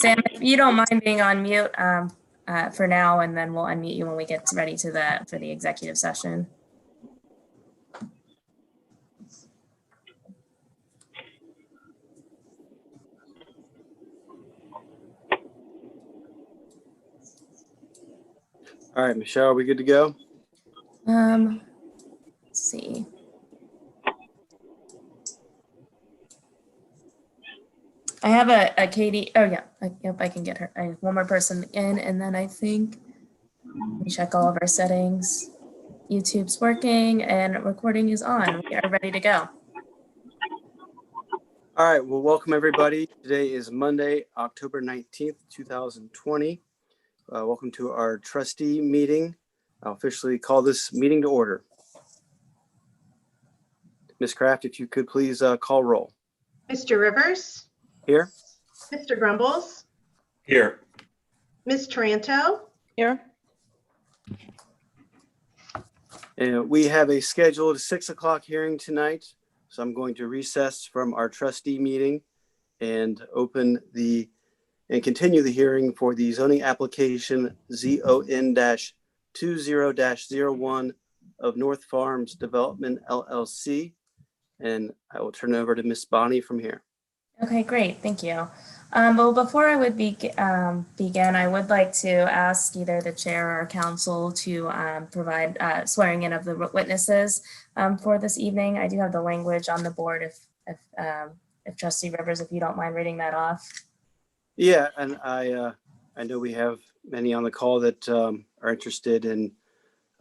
Sam, if you don't mind being on mute for now, and then we'll unmute you when we get ready for the executive session. All right, Michelle, are we good to go? Let's see. I have a Katie. Oh yeah, yep, I can get her. I have one more person in, and then I think we check all of our settings. YouTube's working and recording is on. We are ready to go. All right, well, welcome everybody. Today is Monday, October 19th, 2020. Welcome to our trustee meeting. I'll officially call this meeting to order. Ms. Kraft, if you could please call roll. Mr. Rivers? Here. Mr. Grumbles? Here. Ms. Taranto? Here. And we have a scheduled 6 o'clock hearing tonight. So I'm going to recess from our trustee meeting and continue the hearing for the zoning application ZON-20-01 of North Farms Development LLC. And I will turn it over to Ms. Bonnie from here. Okay, great. Thank you. Well, before I would begin, I would like to ask either the chair or council to provide swearing in of the witnesses for this evening. I do have the language on the board if Trustee Rivers, if you don't mind reading that off. Yeah, and I know we have many on the call that are interested in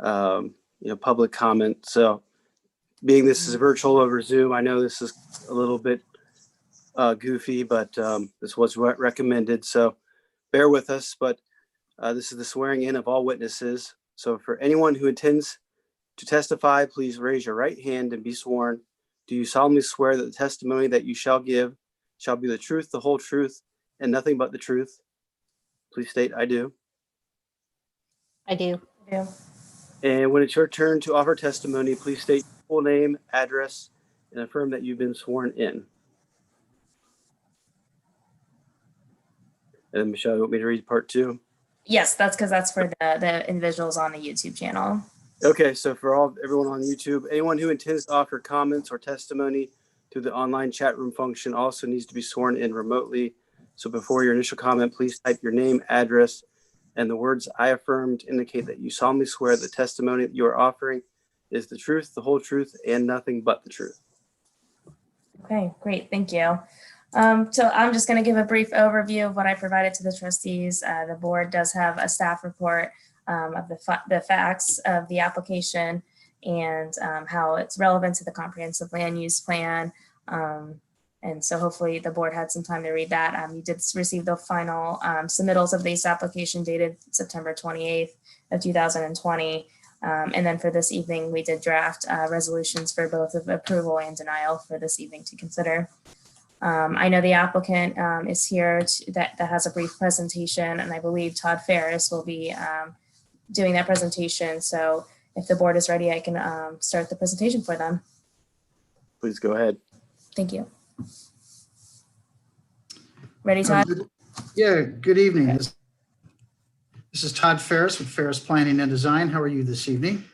public comment. So being this is virtual over Zoom, I know this is a little bit goofy, but this was recommended, so bear with us. But this is the swearing in of all witnesses. So for anyone who intends to testify, please raise your right hand and be sworn. Do you solemnly swear that the testimony that you shall give shall be the truth, the whole truth, and nothing but the truth? Please state, I do. I do. Yeah. And when it's your turn to offer testimony, please state your full name, address, and affirm that you've been sworn in. And Michelle, you want me to read part 2? Yes, that's because that's for the individuals on the YouTube channel. Okay, so for everyone on YouTube, anyone who intends to offer comments or testimony through the online chat room function also needs to be sworn in remotely. So before your initial comment, please type your name, address, and the words I affirm to indicate that you solemnly swear the testimony that you are offering is the truth, the whole truth, and nothing but the truth. Okay, great. Thank you. So I'm just going to give a brief overview of what I provided to the trustees. The board does have a staff report of the facts of the application and how it's relevant to the comprehensive land use plan. And so hopefully the board had some time to read that. You did receive the final submittals of this application dated September 28th of 2020. And then for this evening, we did draft resolutions for both of approval and denial for this evening to consider. I know the applicant is here that has a brief presentation, and I believe Todd Ferris will be doing that presentation. So if the board is ready, I can start the presentation for them. Please go ahead. Thank you. Ready, Todd? Yeah, good evening. This is Todd Ferris with Ferris Planning and Design. How are you this evening?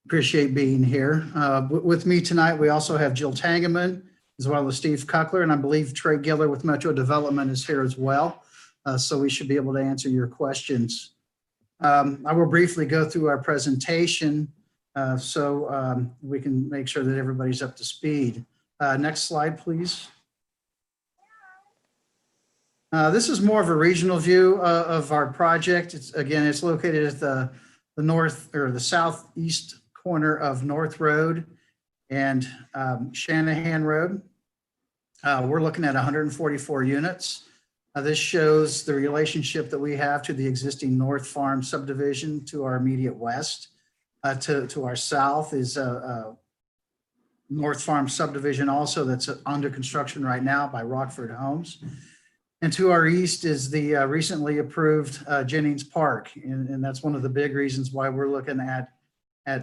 Appreciate being here. With me tonight, we also have Jill Tangeman, as well as Steve Kuckler, and I believe Trey Giller with Metro Development is here as well. So we should be able to answer your questions. I will briefly go through our presentation so we can make sure that everybody's up to speed. Next slide, please. This is more of a regional view of our project. It's located at the north or the southeast corner of North Road and Shanahan Road. We're looking at 144 units. This shows the relationship that we have to the existing North Farm subdivision to our immediate west. To our south is North Farm subdivision also that's under construction right now by Rockford Homes. And to our east is the recently approved Jennings Park. And that's one of the big reasons why we're looking at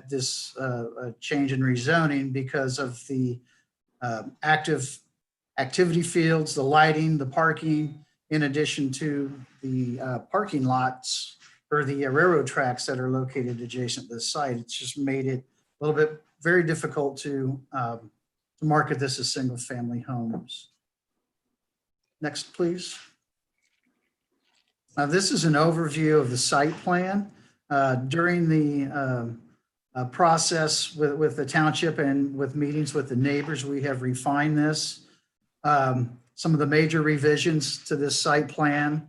this change in rezoning, because of the active activity fields, the lighting, the parking, in addition to the parking lots or the railroad tracks that are located adjacent to the site. It's just made it a little bit very difficult to market this as single family homes. Next, please. This is an overview of the site plan. During the process with the township and with meetings with the neighbors, we have refined this. Some of the major revisions to this site plan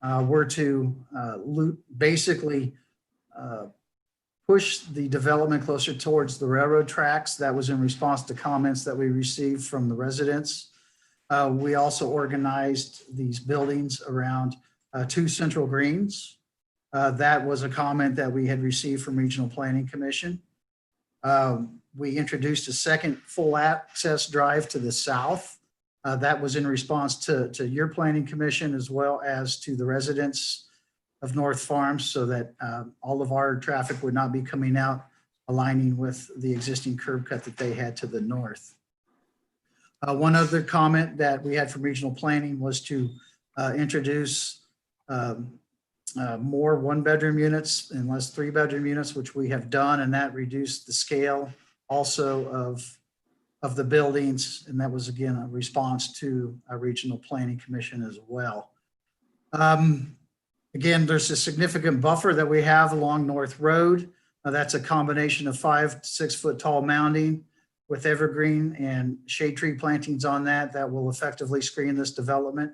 were to basically push the development closer towards the railroad tracks. That was in response to comments that we received from the residents. We also organized these buildings around 2 central greens. That was a comment that we had received from Regional Planning Commission. We introduced a second full access drive to the south. That was in response to your Planning Commission as well as to the residents of North Farms, so that all of our traffic would not be coming out aligning with the existing curb cut that they had to the north. One other comment that we had from Regional Planning was to introduce more 1-bedroom units and less 3-bedroom units, which we have done, and that reduced the scale also of the buildings. And that was, again, a response to a Regional Planning Commission as well. Again, there's a significant buffer that we have along North Road. That's a combination of 5 to 6 foot tall mounding with evergreen and shade tree plantings on that will effectively screen this development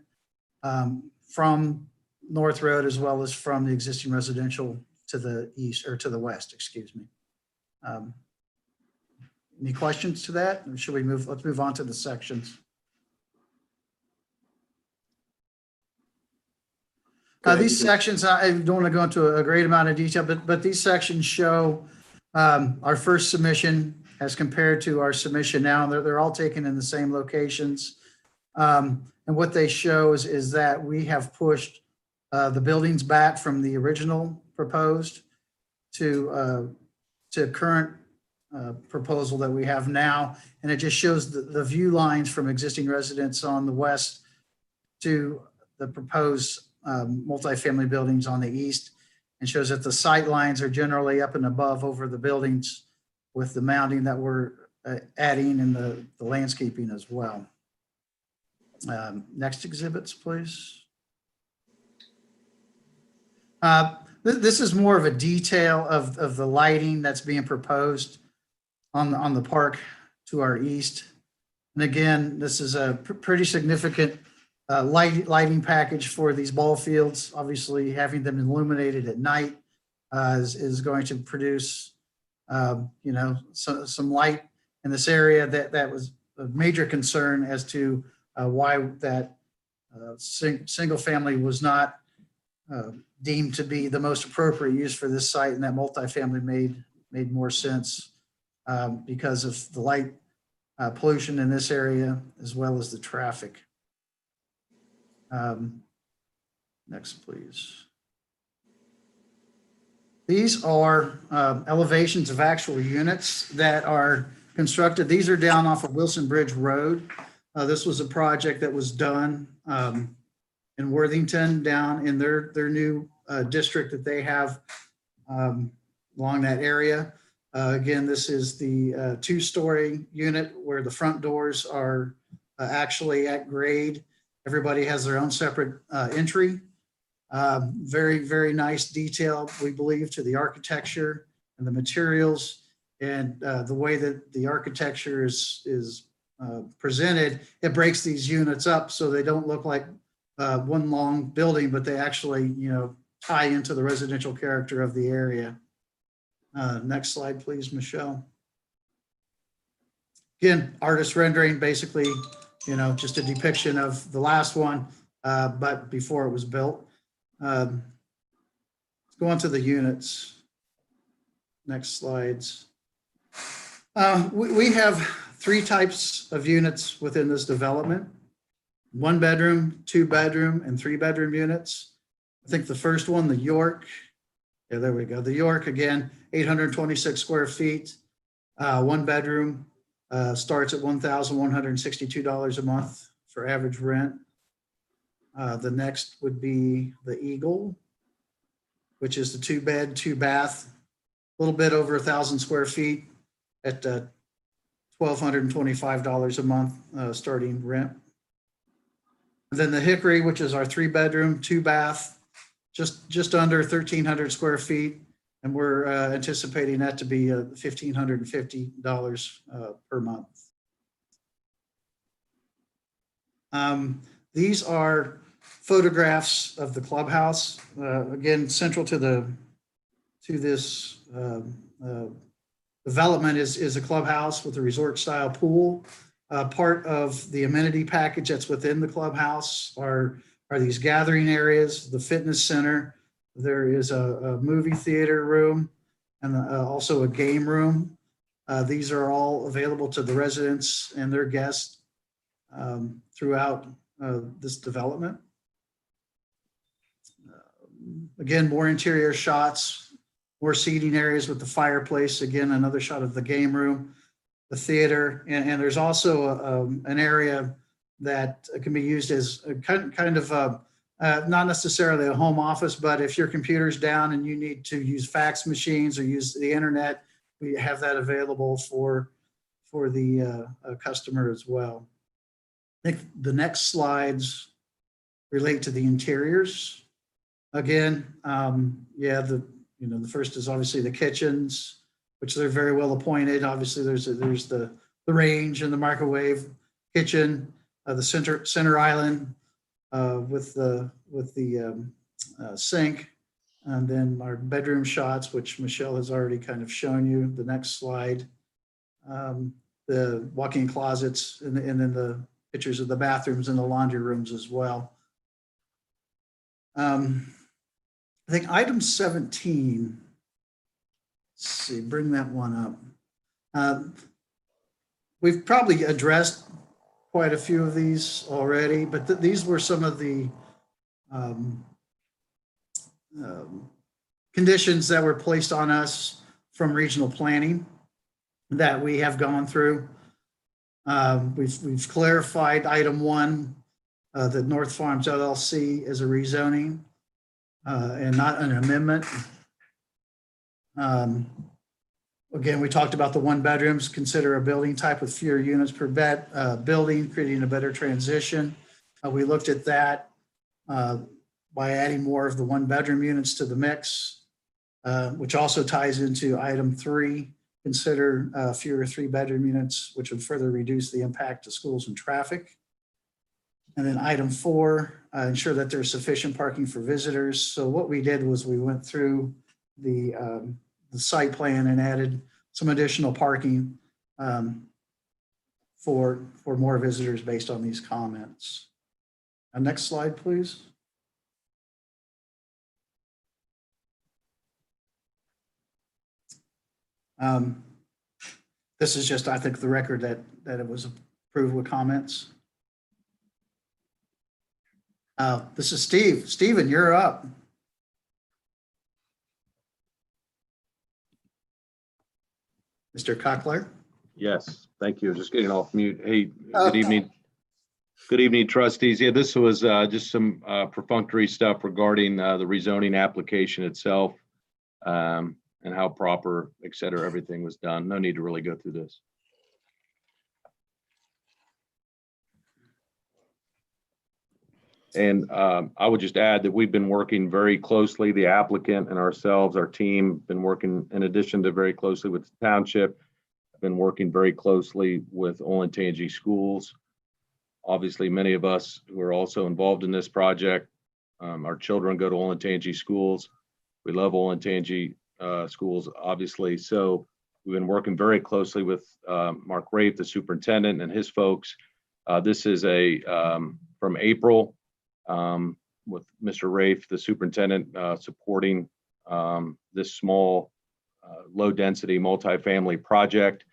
from North Road as well as from the existing residential to the east, or to the west, excuse me. Any questions to that? Or should we move? Let's move on to the sections. These sections, I don't want to go into a great amount of detail, but these sections show our first submission as compared to our submission now. They're all taken in the same locations. And what they show is that we have pushed the buildings back from the original proposed to current proposal that we have now. And it just shows the view lines from existing residents on the west to the proposed multifamily buildings on the east, and shows that the sight lines are generally up and above over the buildings with the mounding that we're adding and the landscaping as well. Next exhibits, please. This is more of a detail of the lighting that's being proposed on the park to our east. And again, this is a pretty significant lighting package for these ball fields. Obviously, having them illuminated at night is going to produce, some light in this area. That was a major concern as to why that single family was not deemed to be the most appropriate use for this site, and that multifamily made more sense because of the light pollution in this area as well as the traffic. Next, please. These are elevations of actual units that are constructed. These are down off of Wilson Bridge Road. This was a project that was done in Worthington, down in their new district that they have along that area. Again, this is the 2-story unit where the front doors are actually at grade. Everybody has their own separate entry. Very, very nice detail, we believe, to the architecture and the materials, and the way that the architecture is presented. It breaks these units up so they don't look like one long building, but they actually, tie into the residential character of the area. Next slide, please, Michelle. Again, artist rendering, basically, just a depiction of the last one, but before it was built. Let's go on to the units. Next slides. We have 3 types of units within this development: 1-bedroom, 2-bedroom, and 3-bedroom units. I think the first one, the York, yeah, there we go. The York, again, 826 square feet, 1-bedroom, starts at $1,162 a month for average rent. The next would be the Eagle, which is the 2-bed, 2-bath, a little bit over 1,000 square feet at $1,225 a month starting rent. And then the Hickory, which is our 3-bedroom, 2-bath, just under 1,300 square feet. And we're anticipating that to be $1,550 per month. These are photographs of the clubhouse. Again, central to this development is a clubhouse with a resort style pool. Part of the amenity package that's within the clubhouse are these gathering areas, the fitness center. There is a movie theater room and also a game room. These are all available to the residents and their guests throughout this development. Again, more interior shots, more seating areas with the fireplace. Again, another shot of the game room, the theater, and there's also an area that can be used as a kind of not necessarily a home office, but if your computer's down and you need to use fax machines or use the internet, we have that available for the customer as well. I think the next slides relate to the interiors. Again, the first is obviously the kitchens, which they're very well appointed. Obviously, there's the range and the microwave kitchen, the center island with the sink, and then our bedroom shots, which Michelle has already kind of shown you. The next slide, the walk-in closets, and then the pictures of the bathrooms and the laundry rooms as well. I think item 17, let's see, bring that one up. We've probably addressed quite a few of these already, but these were some of the conditions that were placed on us from regional planning that we have gone through. We've clarified item 1, that North Farms LLC is a rezoning and not an amendment. Again, we talked about the 1-bedrooms, consider a building type with fewer units per building, creating a better transition. We looked at that by adding more of the 1-bedroom units to the mix, which also ties into item 3, consider fewer 3-bedroom units, which would further reduce the impact to schools and traffic. And then item 4, ensure that there's sufficient parking for visitors. So what we did was we went through the site plan and added some additional parking for more visitors based on these comments. Next slide, please. This is just, I think, the record that it was approved with comments. This is Steve. Steven, you're up. Mr. Cockler. Yes, thank you. Just getting off mute. Hey, good evening. Good evening, trustees. Yeah, this was just some perfunctory stuff regarding the rezoning application itself and how proper, et cetera, everything was done. No need to really go through this. And I would just add that we've been working very closely, the applicant and ourselves, our team, been working in addition to very closely with the township, been working very closely with Olentangy schools. Obviously, many of us who are also involved in this project, our children go to Olentangy schools. We love Olentangy schools, obviously. So we've been working very closely with Mark Rafe, the superintendent, and his folks. This is from April. With Mr. Rafe, the superintendent, supporting this small, low-density multifamily project.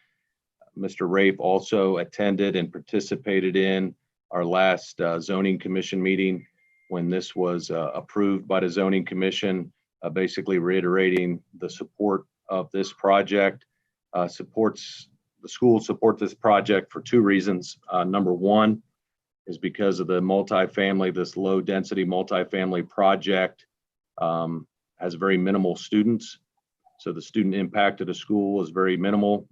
Mr. Rafe also attended and participated in our last zoning commission meeting when this was approved by the zoning commission, basically reiterating the support of this project. The schools support this project for 2 reasons. Number 1, is because of the multifamily, this low density multifamily project has very minimal students. So the student impact of the school is very minimal.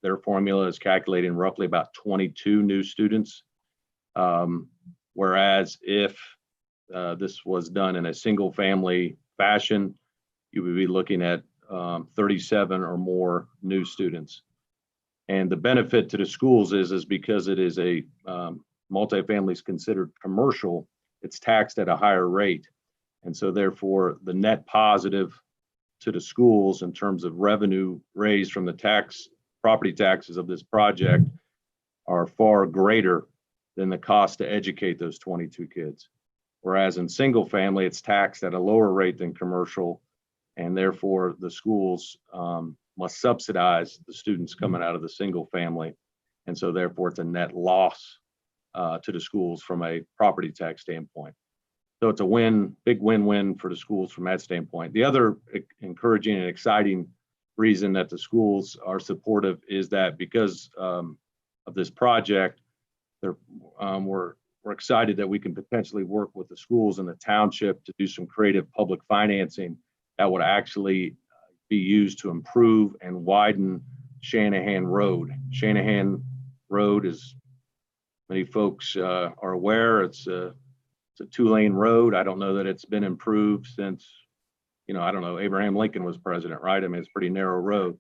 Their formula is calculating roughly about 22 new students. Whereas if this was done in a single family fashion, you would be looking at 37 or more new students. And the benefit to the schools is because it is a multifamily is considered commercial, it's taxed at a higher rate. And so therefore the net positive to the schools in terms of revenue raised from the property taxes of this project are far greater than the cost to educate those 22 kids. Whereas in single family, it's taxed at a lower rate than commercial, and therefore the schools must subsidize the students coming out of the single family. And so therefore it's a net loss to the schools from a property tax standpoint. So it's a big win-win for the schools from that standpoint. The other encouraging and exciting reason that the schools are supportive is that because of this project, we're excited that we can potentially work with the schools in the township to do some creative public financing that would actually be used to improve and widen Shanahan Road. Shanahan Road, as many folks are aware, it's a 2-lane road. I don't know that it's been improved since, I don't know, Abraham Lincoln was president, right? I mean, it's a pretty narrow road.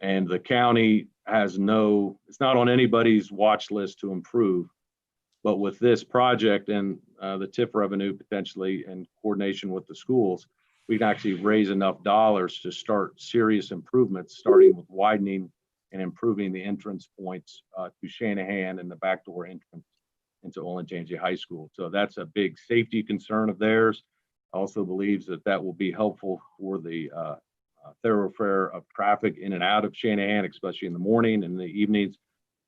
And the county has it's not on anybody's watch list to improve. But with this project and the TIF revenue potentially in coordination with the schools, we can actually raise enough dollars to start serious improvements, starting with widening and improving the entrance points to Shanahan and the backdoor entrance into Olentangy High School. So that's a big safety concern of theirs. Also believes that will be helpful for the thoroughfare of traffic in and out of Shanahan, especially in the morning and the evenings.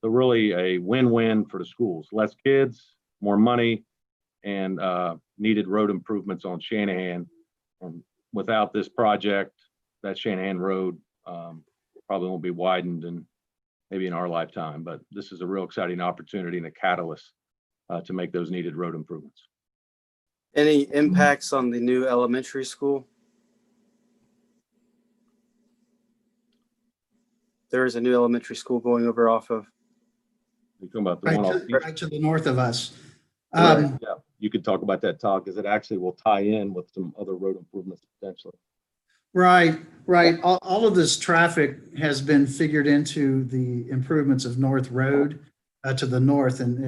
So really a win-win for the schools. Less kids, more money, and needed road improvements on Shanahan. And without this project, that Shanahan Road probably won't be widened in maybe in our lifetime. But this is a real exciting opportunity and a catalyst to make those needed road improvements. Any impacts on the new elementary school? There is a new elementary school going over off of. You're talking about the one off. Right to the north of us. Yeah, you could talk about that, Todd, because it actually will tie in with some other road improvements potentially. Right. All of this traffic has been figured into the improvements of North Road to the north. And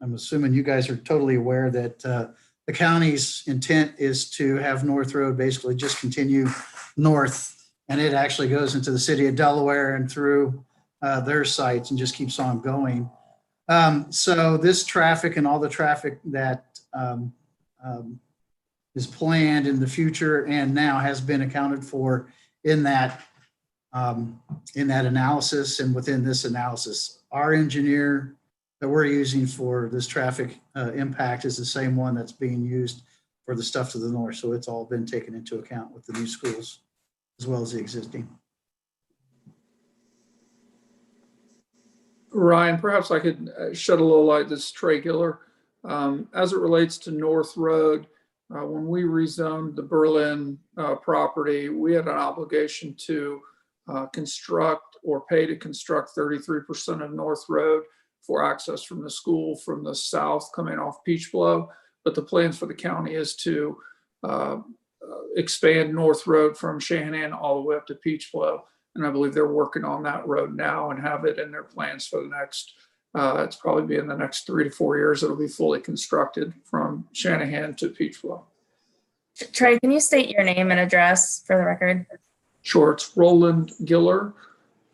I'm assuming you guys are totally aware that the county's intent is to have North Road basically just continue north, and it actually goes into the city of Delaware and through their sites and just keeps on going. So this traffic and all the traffic that is planned in the future and now has been accounted for in that analysis and within this analysis. Our engineer that we're using for this traffic impact is the same one that's being used for the stuff to the north. So it's all been taken into account with the new schools as well as the existing. Ryan, perhaps I could shed a little light. This is Trey Giller. As it relates to North Road, when we rezoned the Berlin property, we had an obligation to construct or pay to construct 33% of North Road for access from the school from the south coming off Peach Blow. But the plans for the county is to expand North Road from Shanahan all the way up to Peach Blow. And I believe they're working on that road now and have it in their plans for the next, it's probably be in the next 3 to 4 years. It'll be fully constructed from Shanahan to Peach Blow. Trey, can you state your name and address for the record? Sure, it's Roland Giller,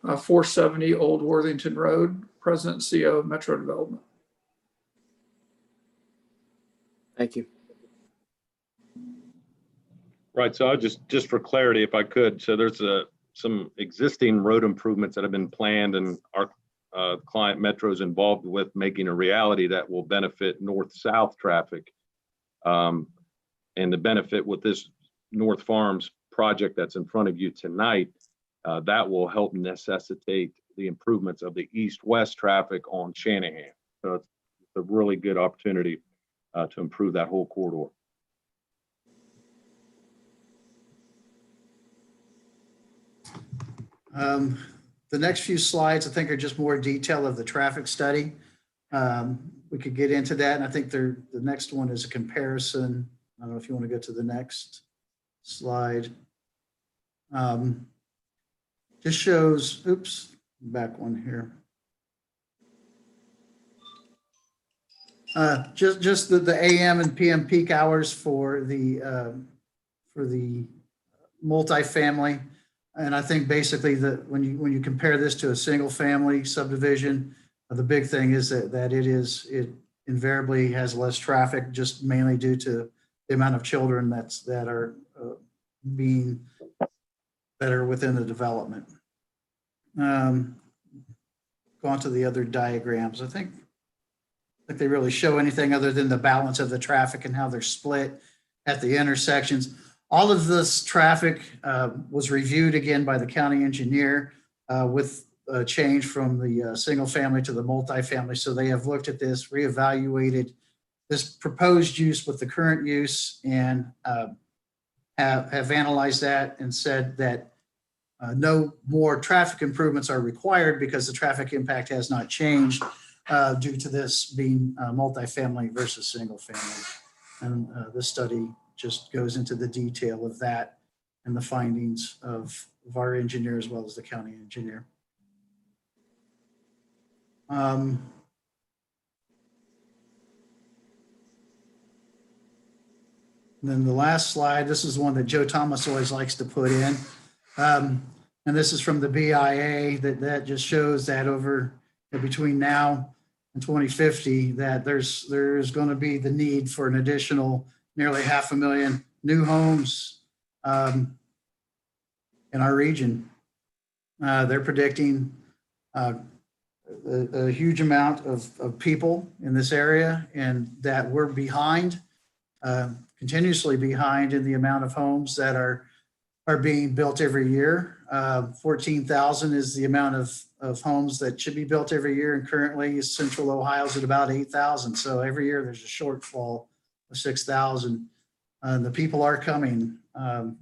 470 Old Worthington Road, President and CEO of Metro Development. Thank you. Right, so I just for clarity, if I could, so there's some existing road improvements that have been planned and our client Metro is involved with making a reality that will benefit north-south traffic. And the benefit with this North Farms project that's in front of you tonight, that will help necessitate the improvements of the east-west traffic on Shanahan. So it's a really good opportunity to improve that whole corridor. The next few slides, I think, are just more detail of the traffic study. We could get into that, and I think the next one is a comparison. I don't know if you want to go to the next slide. Just shows, oops, back one here. Just the AM and PM peak hours for the multifamily. And I think basically that when you compare this to a single family subdivision, the big thing is that it invariably has less traffic, just mainly due to the amount of children that are within the development. Go on to the other diagrams. I think they really show anything other than the balance of the traffic and how they're split at the intersections. All of this traffic was reviewed again by the county engineer with a change from the single family to the multifamily. So they have looked at this, reevaluated this proposed use with the current use, and have analyzed that and said that no more traffic improvements are required because the traffic impact has not changed due to this being multifamily versus single family. And this study just goes into the detail of that and the findings of our engineer as well as the county engineer. Then the last slide, this is one that Joe Thomas always likes to put in. And this is from the BIA that just shows that over between now and 2050, that there's going to be the need for an additional nearly 500,000 new homes in our region. They're predicting a huge amount of people in this area, and that we're behind, continuously behind in the amount of homes that are being built every year. 14,000 is the amount of homes that should be built every year, and currently Central Ohio's at about 8,000. So every year there's a shortfall of 6,000. The people are coming.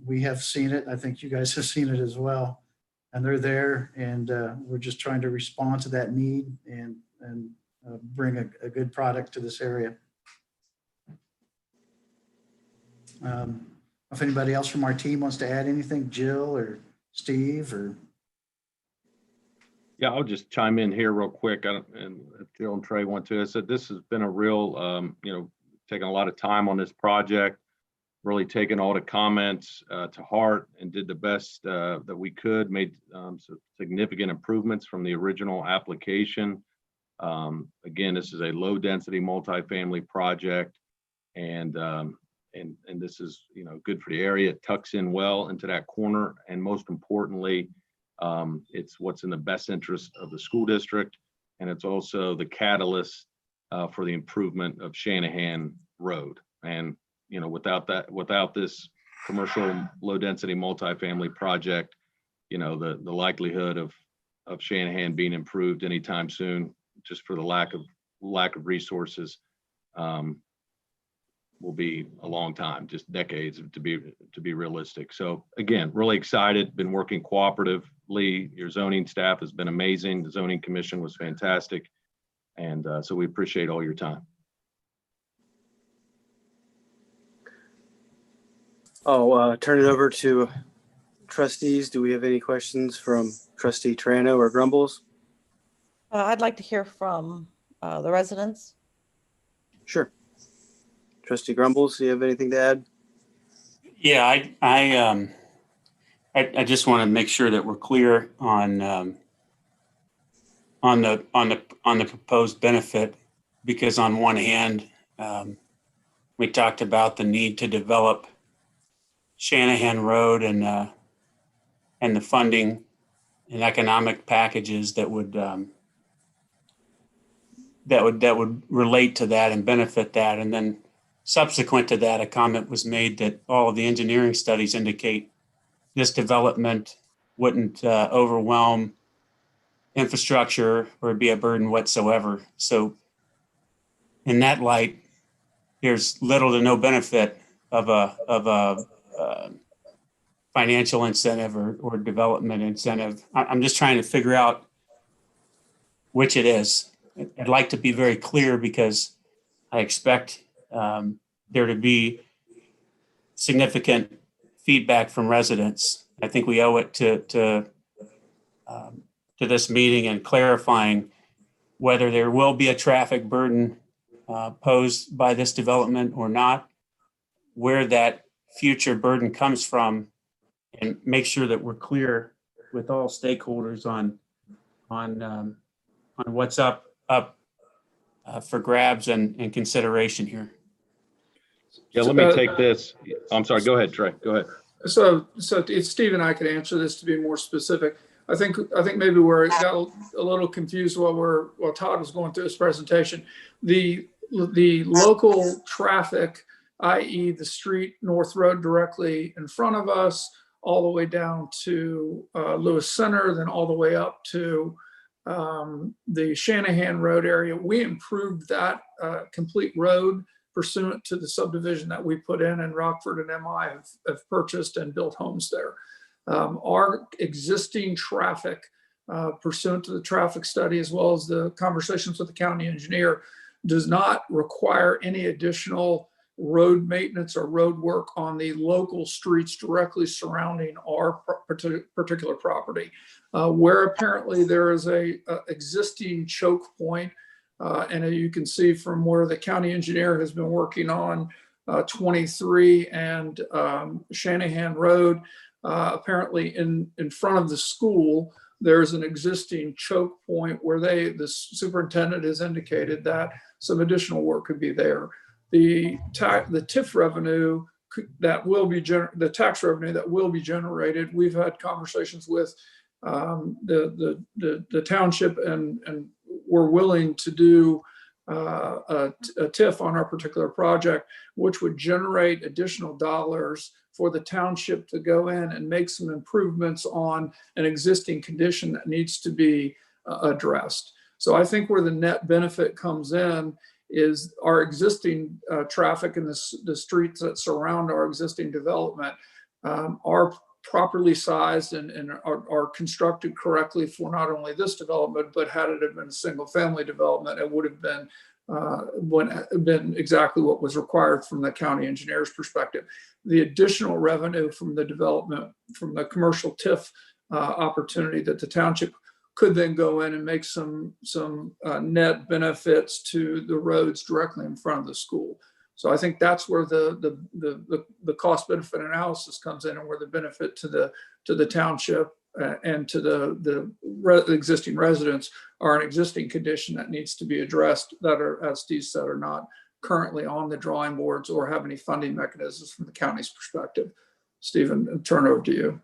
We have seen it. I think you guys have seen it as well. And they're there, and we're just trying to respond to that need and bring a good product to this area. If anybody else from our team wants to add anything, Jill or Steve or. Yeah, I'll just chime in here real quick. And if Jill and Trey want to, I said this has been a real, taking a lot of time on this project, really taking all the comments to heart and did the best that we could, made some significant improvements from the original application. Again, this is a low density multifamily project, and this is, good for the area. It tucks in well into that corner, and most importantly, it's what's in the best interest of the school district, and it's also the catalyst for the improvement of Shanahan Road. And without this commercial low density multifamily project, the likelihood of Shanahan being improved anytime soon, just for the lack of resources, will be a long time, just decades to be realistic. So again, really excited, been working cooperatively. Your zoning staff has been amazing. The zoning commission was fantastic. And so we appreciate all your time. I'll turn it over to trustees. Do we have any questions from Trustee Trano or Grumbles? I'd like to hear from the residents. Sure. Trustee Grumbles, do you have anything to add? Yeah, I just want to make sure that we're clear on the proposed benefit, because on one hand, we talked about the need to develop Shanahan Road and the funding and economic packages that would relate to that and benefit that. And then subsequent to that, a comment was made that all of the engineering studies indicate this development wouldn't overwhelm infrastructure or be a burden whatsoever. So in that light, there's little to no benefit of a financial incentive or development incentive. I'm just trying to figure out which it is. I'd like to be very clear because I expect there to be significant feedback from residents. I think we owe it to this meeting and clarifying whether there will be a traffic burden posed by this development or not, where that future burden comes from, and make sure that we're clear with all stakeholders on what's up for grabs and consideration here. Yeah, let me take this. I'm sorry. Go ahead, Trey. Go ahead. So if Steve and I could answer this to be more specific, I think maybe where it got a little confused while Todd was going through his presentation, the local traffic, i.e. the street North Road directly in front of us, all the way down to Lewis Center, then all the way up to the Shanahan Road area. We improved that complete road pursuant to the subdivision that we put in, and Rockford and MI have purchased and built homes there. Our existing traffic pursuant to the traffic study, as well as the conversations with the county engineer, does not require any additional road maintenance or road work on the local streets directly surrounding our particular property. Where apparently there is a existing choke point, and you can see from where the county engineer has been working on 23 and Shanahan Road, apparently in front of the school, there's an existing choke point where the superintendent has indicated that some additional work could be there. The TIF revenue that will be the tax revenue that will be generated. We've had conversations with the township, and we're willing to do a TIF on our particular project, which would generate additional dollars for the township to go in and make some improvements on an existing condition that needs to be addressed. So I think where the net benefit comes in is our existing traffic in the streets that surround our existing development are properly sized and are constructed correctly for not only this development, but had it been a single family development, it would have been exactly what was required from the county engineer's perspective. The additional revenue from the development, from the commercial TIF opportunity, that the township could then go in and make some net benefits to the roads directly in front of the school. So I think that's where the cost benefit analysis comes in, and where the benefit to the township and to the existing residents are an existing condition that needs to be addressed, that are, as Steve said, are not currently on the drawing boards or have any funding mechanisms from the county's perspective. Stephen, turn over to you.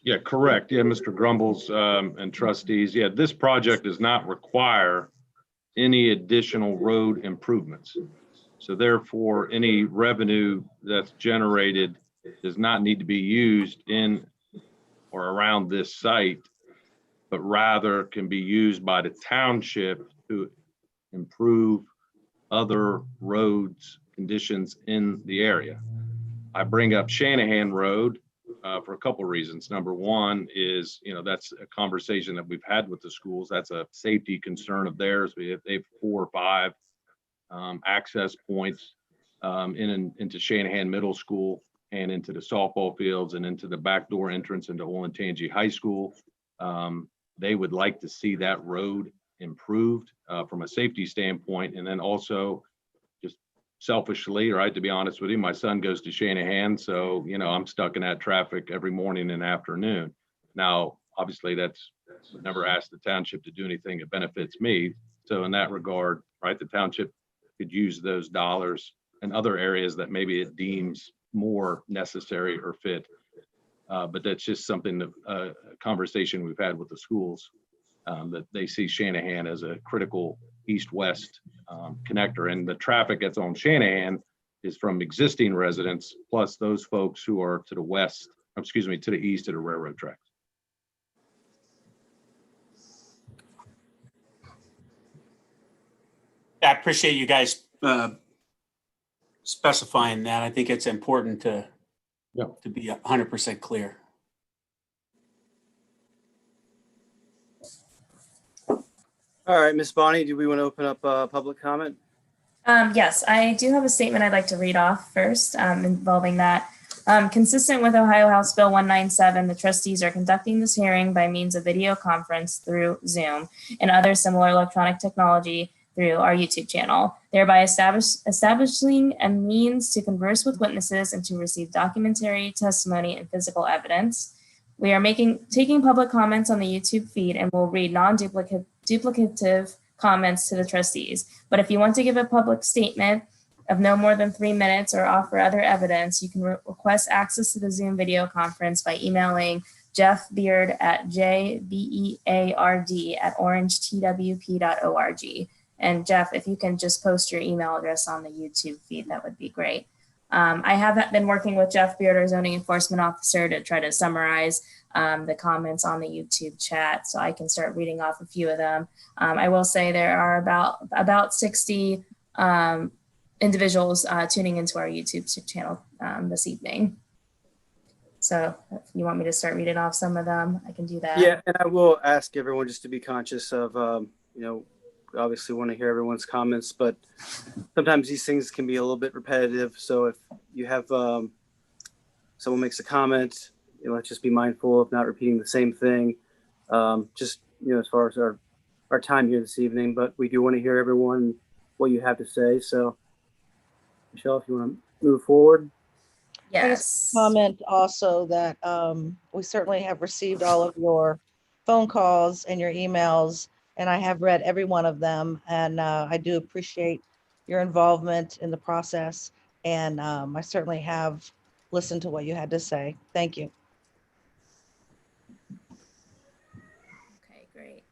Yeah, correct. Yeah, Mr. Grumbles and trustees. Yeah, this project does not require any additional road improvements. So therefore, any revenue that's generated does not need to be used in or around this site, but rather can be used by the township to improve other roads conditions in the area. I bring up Shanahan Road for a couple of reasons. Number one is, that's a conversation that we've had with the schools. That's a safety concern of theirs. They have 4 or 5 access points into Shanahan Middle School and into the softball fields and into the back door entrance into Olentangy High School. They would like to see that road improved from a safety standpoint. And then also, just selfishly, right, to be honest with you, my son goes to Shanahan, so I'm stuck in that traffic every morning and afternoon. Now, obviously, that's never asked the township to do anything that benefits me. So in that regard, right, the township could use those dollars in other areas that maybe it deems more necessary or fit. But that's just something that a conversation we've had with the schools, that they see Shanahan as a critical east-west connector. And the traffic that's on Shanahan is from existing residents, plus those folks who are to the west, to the east of the railroad tracks. appreciate you guys specifying that. I think it's important to be 100% clear. All right, Ms. Bonnie, do we want to open up public comment? Yes, I do have a statement I'd like to read off first involving that. Consistent with Ohio House Bill 197, the trustees are conducting this hearing by means of video conference through Zoom and other similar electronic technology through our YouTube channel, thereby establishing a means to converse with witnesses and to receive documentary testimony and physical evidence. We are taking public comments on the YouTube feed and will read non-duplicative comments to the trustees. But if you want to give a public statement of no more than 3 minutes or offer other evidence, you can request access to the Zoom video conference by emailing Jeff Beard at jbeard@orangetwp.org. And Jeff, if you can just post your email address on the YouTube feed, that would be great. I have been working with Jeff Beard, our zoning enforcement officer, to try to summarize the comments on the YouTube chat, so I can start reading off a few of them. I will say there are about 60 individuals tuning into our YouTube channel this evening. So if you want me to start reading off some of them, I can do that. Yeah, and I will ask everyone just to be conscious of, we obviously want to hear everyone's comments, but sometimes these things can be a little bit repetitive. So if you have someone makes a comment, let's just be mindful of not repeating the same thing. Just, as far as our time here this evening, but we do want to hear everyone, what you have to say. So Michelle, if you want to move forward. Yes. Comment also that we certainly have received all of your phone calls and your emails, and I have read every one of them. And I do appreciate your involvement in the process. And I certainly have listened to what you had to say. Thank you. Okay, great.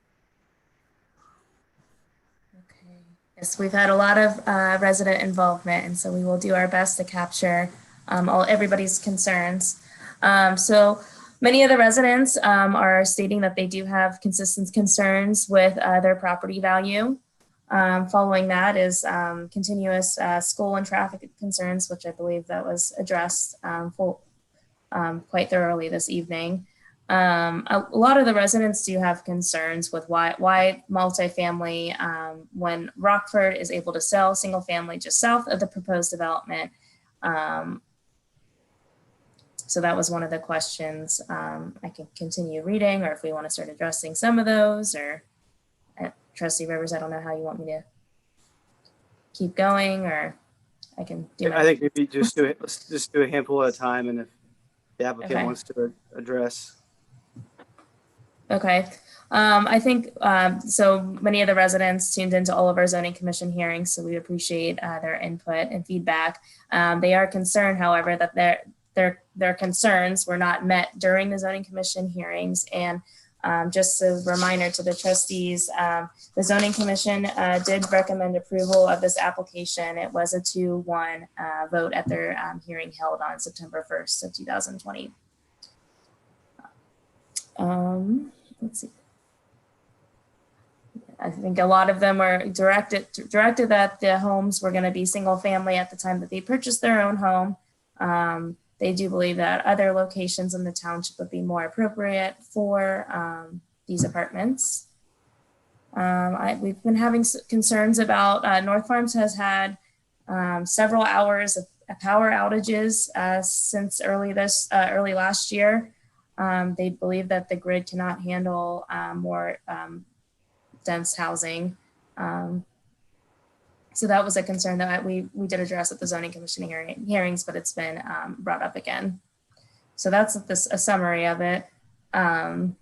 Okay. Yes, we've had a lot of resident involvement, and so we will do our best to capture everybody's concerns. So many of the residents are stating that they do have consistent concerns with their property value. Following that is continuous school and traffic concerns, which I believe that was addressed quite thoroughly this evening. A lot of the residents do have concerns with why multifamily, when Rockford is able to sell single family just south of the proposed development. So that was one of the questions. I can continue reading, or if we want to start addressing some of those, or Trustee Rivers, I don't know how you want me to keep going, or I can do I think maybe let's just do a handful at a time, and if the applicant Okay. wants to address. Okay. I think so many of the residents tuned into all of our zoning commission hearings, so we appreciate their input and feedback. They are concerned, however, that their concerns were not met during the zoning commission hearings. And just a reminder to the trustees, the zoning commission did recommend approval of this application. It was a 2-1 vote at their hearing held on September 1st of 2020. Let's see. I think a lot of them were directed that the homes were going to be single family at the time that they purchased their own home. They do believe that other locations in the township would be more appropriate for these apartments. We've been having concerns about North Farms has had several hours of power outages since early last year. They believe that the grid cannot handle more dense housing. So that was a concern that we did address at the zoning commission hearings, but it's been brought up again. So that's a summary of it. And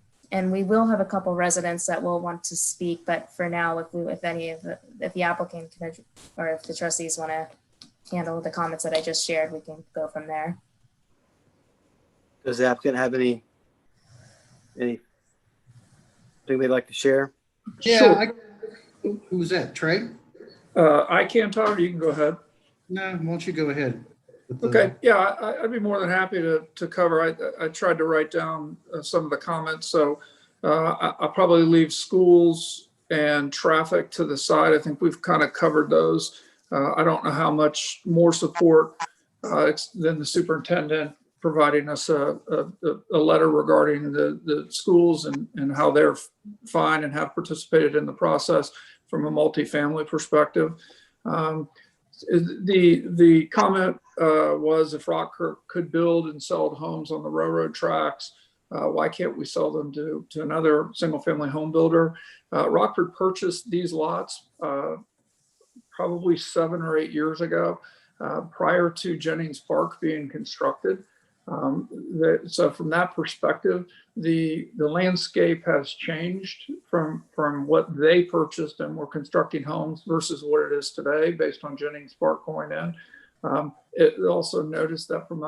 we will have a couple residents that will want to speak, but for now, if the applicant can, or if the trustees want to handle the comments that I just shared, we can go from there. Does the applicant have anything they'd like to share? Yeah. Who was that? Trey? I can talk, or you can go ahead. No, why don't you go ahead? Okay, yeah, I'd be more than happy to cover. I tried to write down some of the comments, so I'll probably leave schools and traffic to the side. I think we've kind of covered those. I don't know how much more support than the superintendent providing us a letter regarding the schools and how they're fine and have participated in the process from a multifamily perspective. The comment was if Rockford could build and sell homes on the railroad tracks, why can't we sell them to another single family home builder? Rockford purchased these lots probably 7 or 8 years ago, prior to Jennings Park being constructed. So from that perspective, the landscape has changed from what they purchased and were constructing homes versus what it is today based on Jennings Park going in. It also noticed that from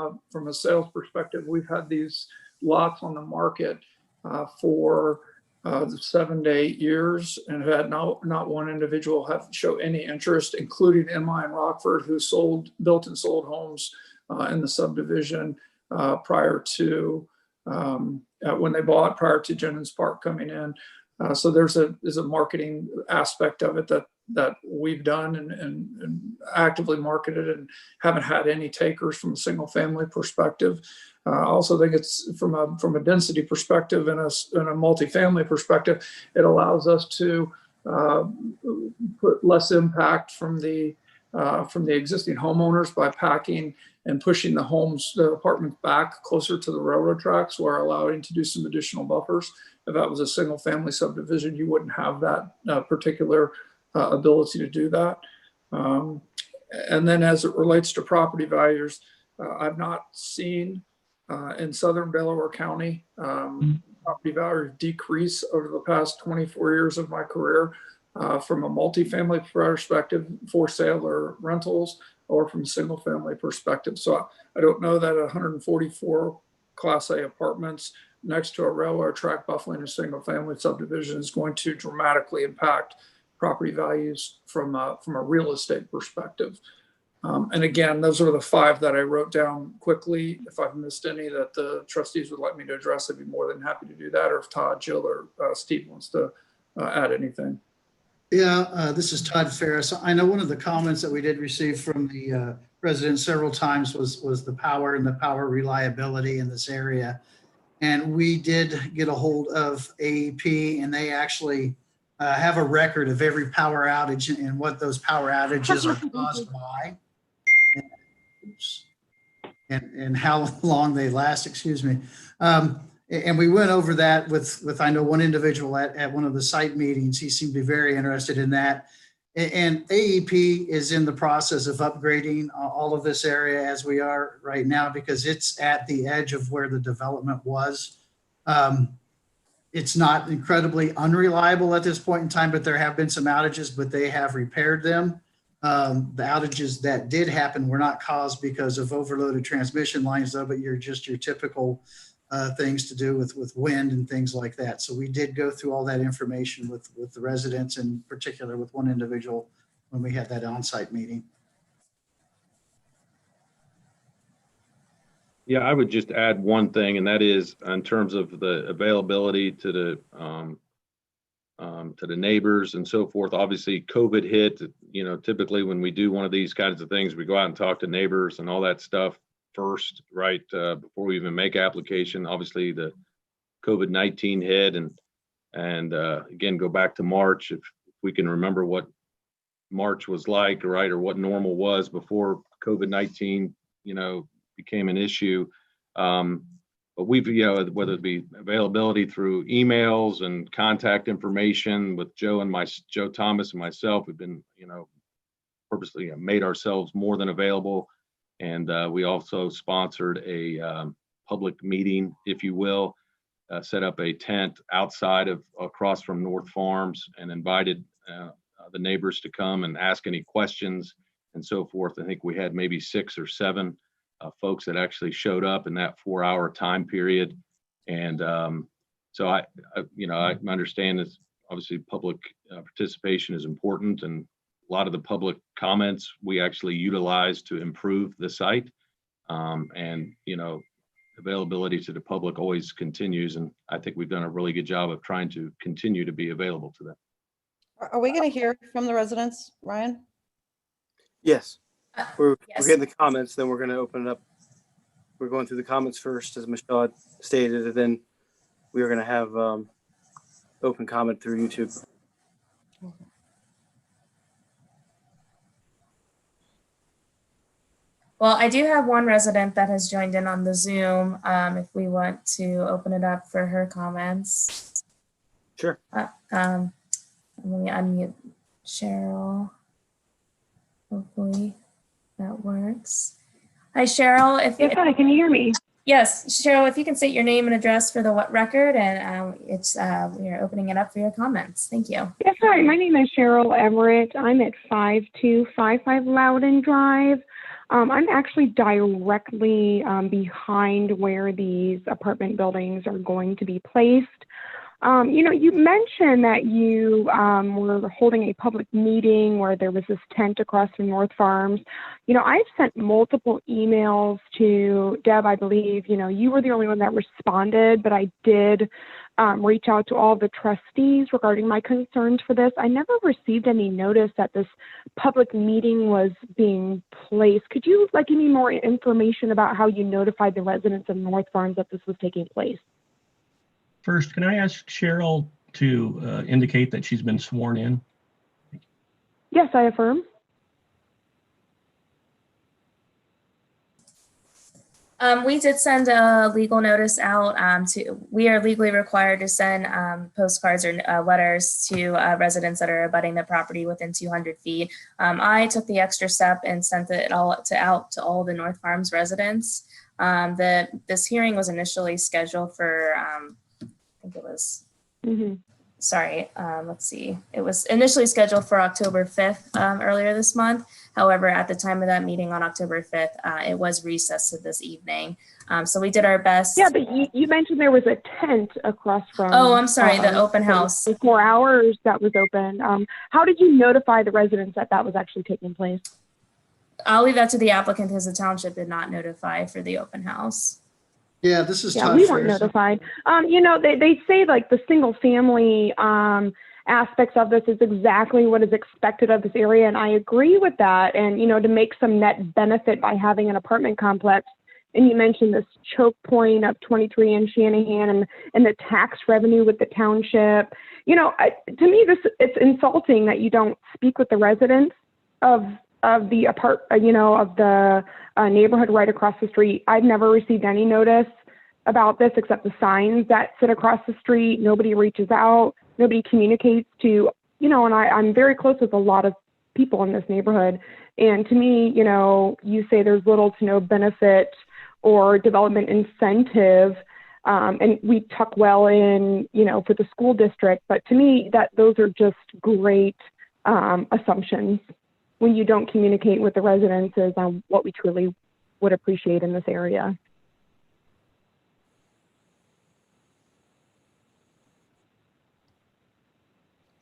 a sales perspective, we've had these lots on the market for 7 to 8 years and have had not one individual have show any interest, including Emma and Rockford, who built and sold homes in the subdivision prior to when they bought, prior to Jennings Park coming in. So there's a marketing aspect of it that we've done and actively marketed and haven't had any takers from a single family perspective. I also think it's from a density perspective and a multifamily perspective, it allows us to put less impact from the existing homeowners by packing and pushing the apartments back closer to the railroad tracks, or allowing to do some additional buffers. If that was a single family subdivision, you wouldn't have that particular ability to do that. And then as it relates to property values, I've not seen in Southern Delaware County property values decrease over the past 24 years of my career from a multifamily perspective, for sale or rentals, or from a single family perspective. So I don't know that 144 Class A apartments next to a railroad track buffering a single family subdivision is going to dramatically impact property values from a real estate perspective. And again, those are the 5 that I wrote down quickly. If I've missed any that the trustees would like me to address, I'd be more than happy to do that. Or if Todd, Jill, or Steve wants to add anything. Yeah, this is Todd Ferris. I know one of the comments that we did receive from the residents several times was the power and the power reliability in this area. And we did get a hold of AEP, and they actually have a record of every power outage and what those power outages are caused by. And how long they last, excuse me. And we went over that with I know one individual at one of the site meetings. He seemed to be very interested in that. And AEP is in the process of upgrading all of this area as we are right now, because it's at the edge of where the development was. It's not incredibly unreliable at this point in time, but there have been some outages, but they have repaired them. The outages that did happen were not caused because of overloaded transmission lines, though, but your typical things to do with wind and things like that. So we did go through all that information with the residents, in particular with one individual when we had that on-site meeting. Yeah, I would just add one thing, and that is in terms of the availability to the neighbors and so forth. Obviously, COVID hit. Typically when we do one of these kinds of things, we go out and talk to neighbors and all that stuff first, right, before we even make application. Obviously, the COVID-19 hit, and again, go back to March, if we can remember what March was like, right, or what normal was before COVID-19, became an issue. But we've, whether it be availability through emails and contact information with Joe Thomas and myself, we've been, purposely made ourselves more than available. And we also sponsored a public meeting, if you will, set up a tent outside across from North Farms and invited the neighbors to come and ask any questions and so forth. I think we had maybe 6 or 7 folks that actually showed up in that 4-hour time period. And so I understand that obviously public participation is important, and a lot of the public comments we actually utilize to improve the site. And availability to the public always continues, and I think we've done a really good job of trying to continue to be available to them. Are we going to hear from the residents, Ryan? Yes, we're Yes. getting the comments, then we're going to open it up. We're going through the comments first, as Michelle had stated, and then we are going to have open comment through YouTube. Well, I do have one resident that has joined in on the Zoom. If we want to open it up for her comments. Sure. Let me unmute Cheryl. Hopefully that works. Hi, Cheryl. Yes, hi, can you hear me? Yes, Cheryl, if you can state your name and address for the record, and we are opening it up for your comments. Thank you. Yes, hi, my name is Cheryl Everett. I'm at 5255 Loudon Drive. I'm actually directly behind where these apartment buildings are going to be placed. You mentioned that you were holding a public meeting where there was this tent across from North Farms. I've sent multiple emails to Deb, I believe. You were the only one that responded, but I did reach out to all the trustees regarding my concerns for this. I never received any notice that this public meeting was being placed. Could you give me more information about how you notified the residents of North Farms that this was taking place? First, can I ask Cheryl to indicate that she's been sworn in? Yes, I affirm. We did send a legal notice out we are legally required to send postcards or letters to residents that are abutting the property within 200 feet. I took the extra step and sent it out to all the North Farms residents. This hearing was initially scheduled for, I think it was, sorry, let's see. It was initially scheduled for October 5th earlier this month. However, at the time of that meeting on October 5th, it was recessed to this evening. So we did our best. Yeah, but you mentioned there was a tent across from. Oh, I'm sorry, the open house. 4 hours that was open. How did you notify the residents that that was actually taking place? I'll leave that to the applicant because the township did not notify for the open house. Yeah, this is Yeah, Todd we weren't Ferris. notified. They say the single family aspects of this is exactly what is expected of this area. And I agree with that. And, to make some net benefit by having an apartment complex. And you mentioned this choke point of 23 in Shanahan and the tax revenue with the township. To me, it's insulting that you don't speak with the residents of the neighborhood right across the street. I've never received any notice about this except the signs that sit across the street. Nobody reaches out. Nobody communicates to, and I'm very close with a lot of people in this neighborhood. And to me, you say there's little to no benefit or development incentive, and we tuck well in, for the school district. But to me, those are just great assumptions when you don't communicate with the residents on what we truly would appreciate in this area.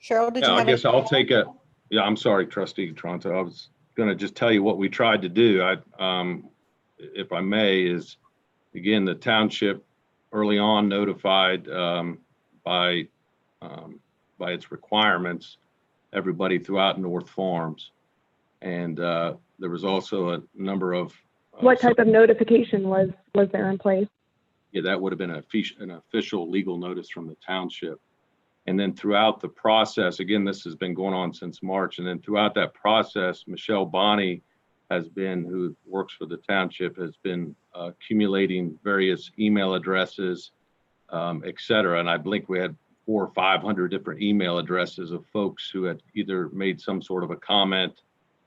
Cheryl, did you Yeah, I have guess I'll take a, yeah, I'm sorry, Trustee Toronto. I was going to just tell you what we tried to do. If I may, is again, the township early on notified by its requirements, everybody throughout North Farms. And there was also a number of. What type of notification was there in place? Yeah, that would have been an official legal notice from the township. And then throughout the process, again, this has been going on since March. And then throughout that process, Michelle Bonney who works for the township, has been accumulating various email addresses, et cetera. And I believe we had 400 or 500 different email addresses of folks who had either made some sort of a comment,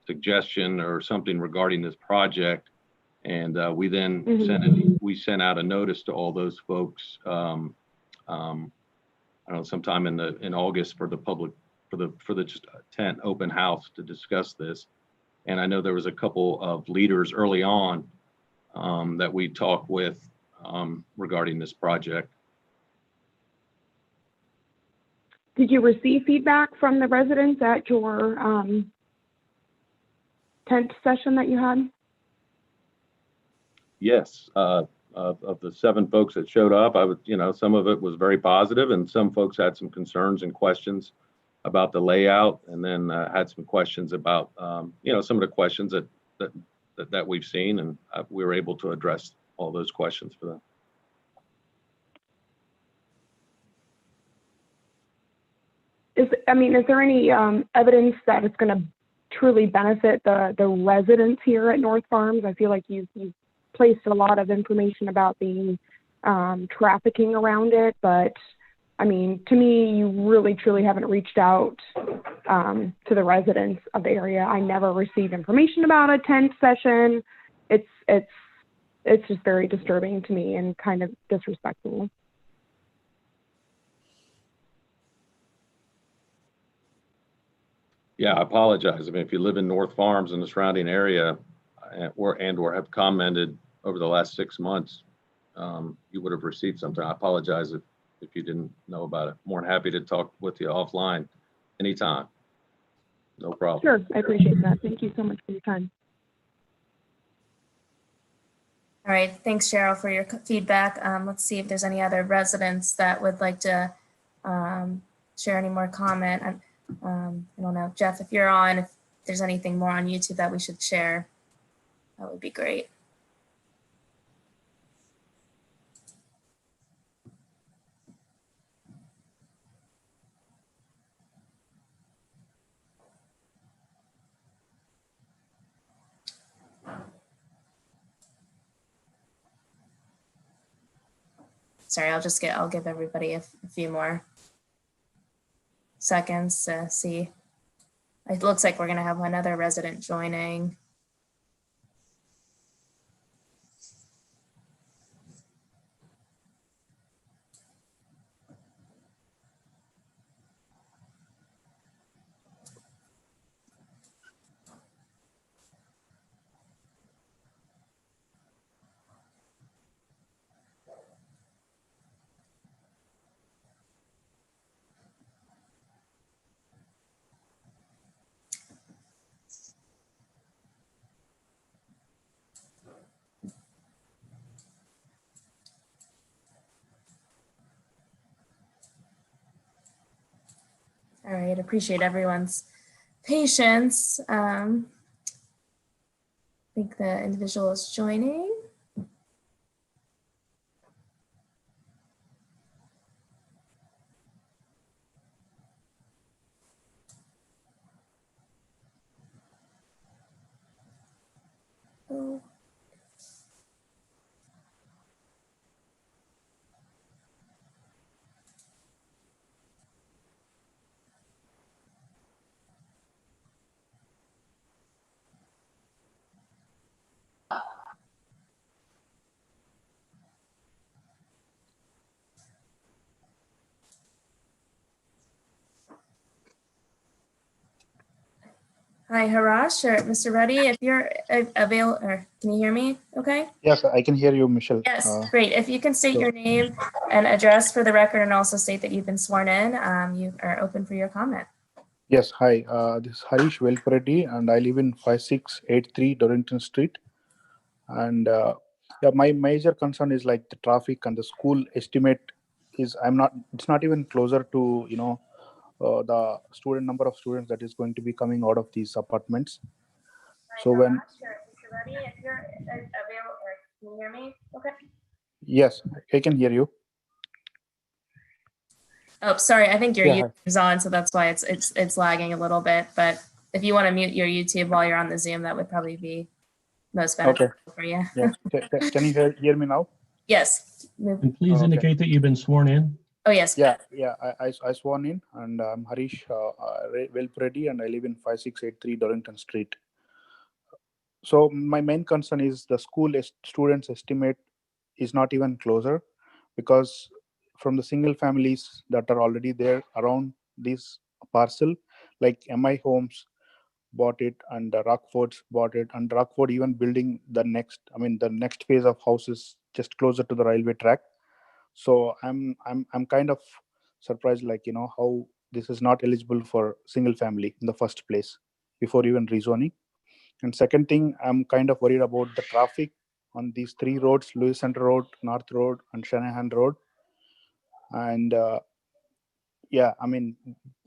suggestion, or something regarding this project. And we then sent out a notice to all those folks. I don't know, sometime in August for the public, for the just tent open house to discuss this. And I know there was a couple of leaders early on that we talked with regarding this project. Did you receive feedback from the residents at your tent session that you had? Yes, of the 7 folks that showed up, some of it was very positive, and some folks had some concerns and questions about the layout, and then had some questions about, some of the questions that we've seen, and we were able to address all those questions for them. Is there any evidence that it's going to truly benefit the residents here at North Farms? I feel like you've placed a lot of information about the trafficking around it, but to me, you really truly haven't reached out to the residents of the area. I never received information about a tent session. It's just very disturbing to me and kind of disrespectful. Yeah, I apologize. If you live in North Farms and the surrounding area, or have commented over the last 6 months, you would have received something. I apologize if you didn't know about it. More than happy to talk with you offline anytime. No problem. Sure, I appreciate that. Thank you so much for your time. All right, thanks, Cheryl, for your feedback. Let's see if there's any other residents that would like to share any more comment. I don't know, Jeff, if you're on, if there's anything more on YouTube that we should share, that would be great. Sorry, I'll give everybody a few more seconds to see. It looks like we're gonna have another resident joining. All right, appreciate everyone's patience. I think the individual is joining. Oh. Hi, Harash or Mr. Reddy, if you're available, or can you hear me okay? Yes, I can hear you, Michelle. Yes, great. If you can state your name and address for the record and also state that you've been sworn in, you are open for your comment. Yes, hi. This is Harish Velpareddy, and I live in 5683 Dorrington Street. And yeah, my major concern is like the traffic and the school estimate is it's not even closer to, the number of students that is going to be coming out of these apartments. So when, Mr. Reddy, if you're available, or can you hear me okay? yes, I can hear you. Oh, sorry. I think your Yeah, YouTube's on, so that's why it's lagging a little bit. But if you want to mute your YouTube while you're on the Zoom, that would probably be most beneficial for you. Yeah. Can you hear me now? Yes. And please Okay. indicate that you've been sworn in. Oh, yes. Yeah. I sworn in, and I'm Harish Velpareddy, and I live in 5683 Dorrington Street. So my main concern is the students estimate is not even closer, because from the single families that are already there around this parcel, like MI Homes bought it, and Rockford's bought it, and Rockford even building the next phase of houses just closer to the railway track. So I'm kind of surprised, how this is not eligible for single family in the first place before even rezoning. And second thing, I'm kind of worried about the traffic on these three roads: Lewis Center Road, North Road, and Shanahan Road. And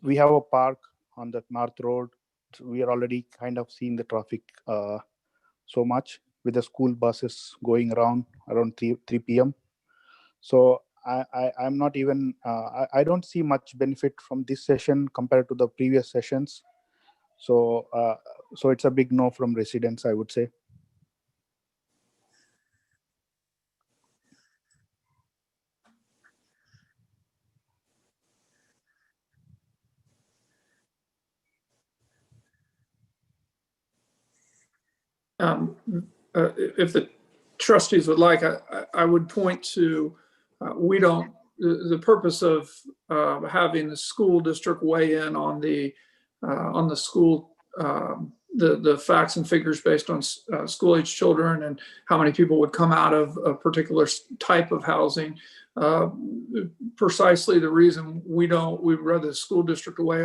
we have a park on the North Road. So we are already kind of seeing the traffic so much with the school buses going around 3 p.m. So I'm not even, I don't see much benefit from this session compared to the previous sessions. So, so it's a big no from residents, I would say. If the trustees would like, I would point to, we don't, the purpose of having the school district weigh in on the school, the facts and figures based on school age children and how many people would come out of a particular type of housing. Precisely the reason we'd rather the school district weigh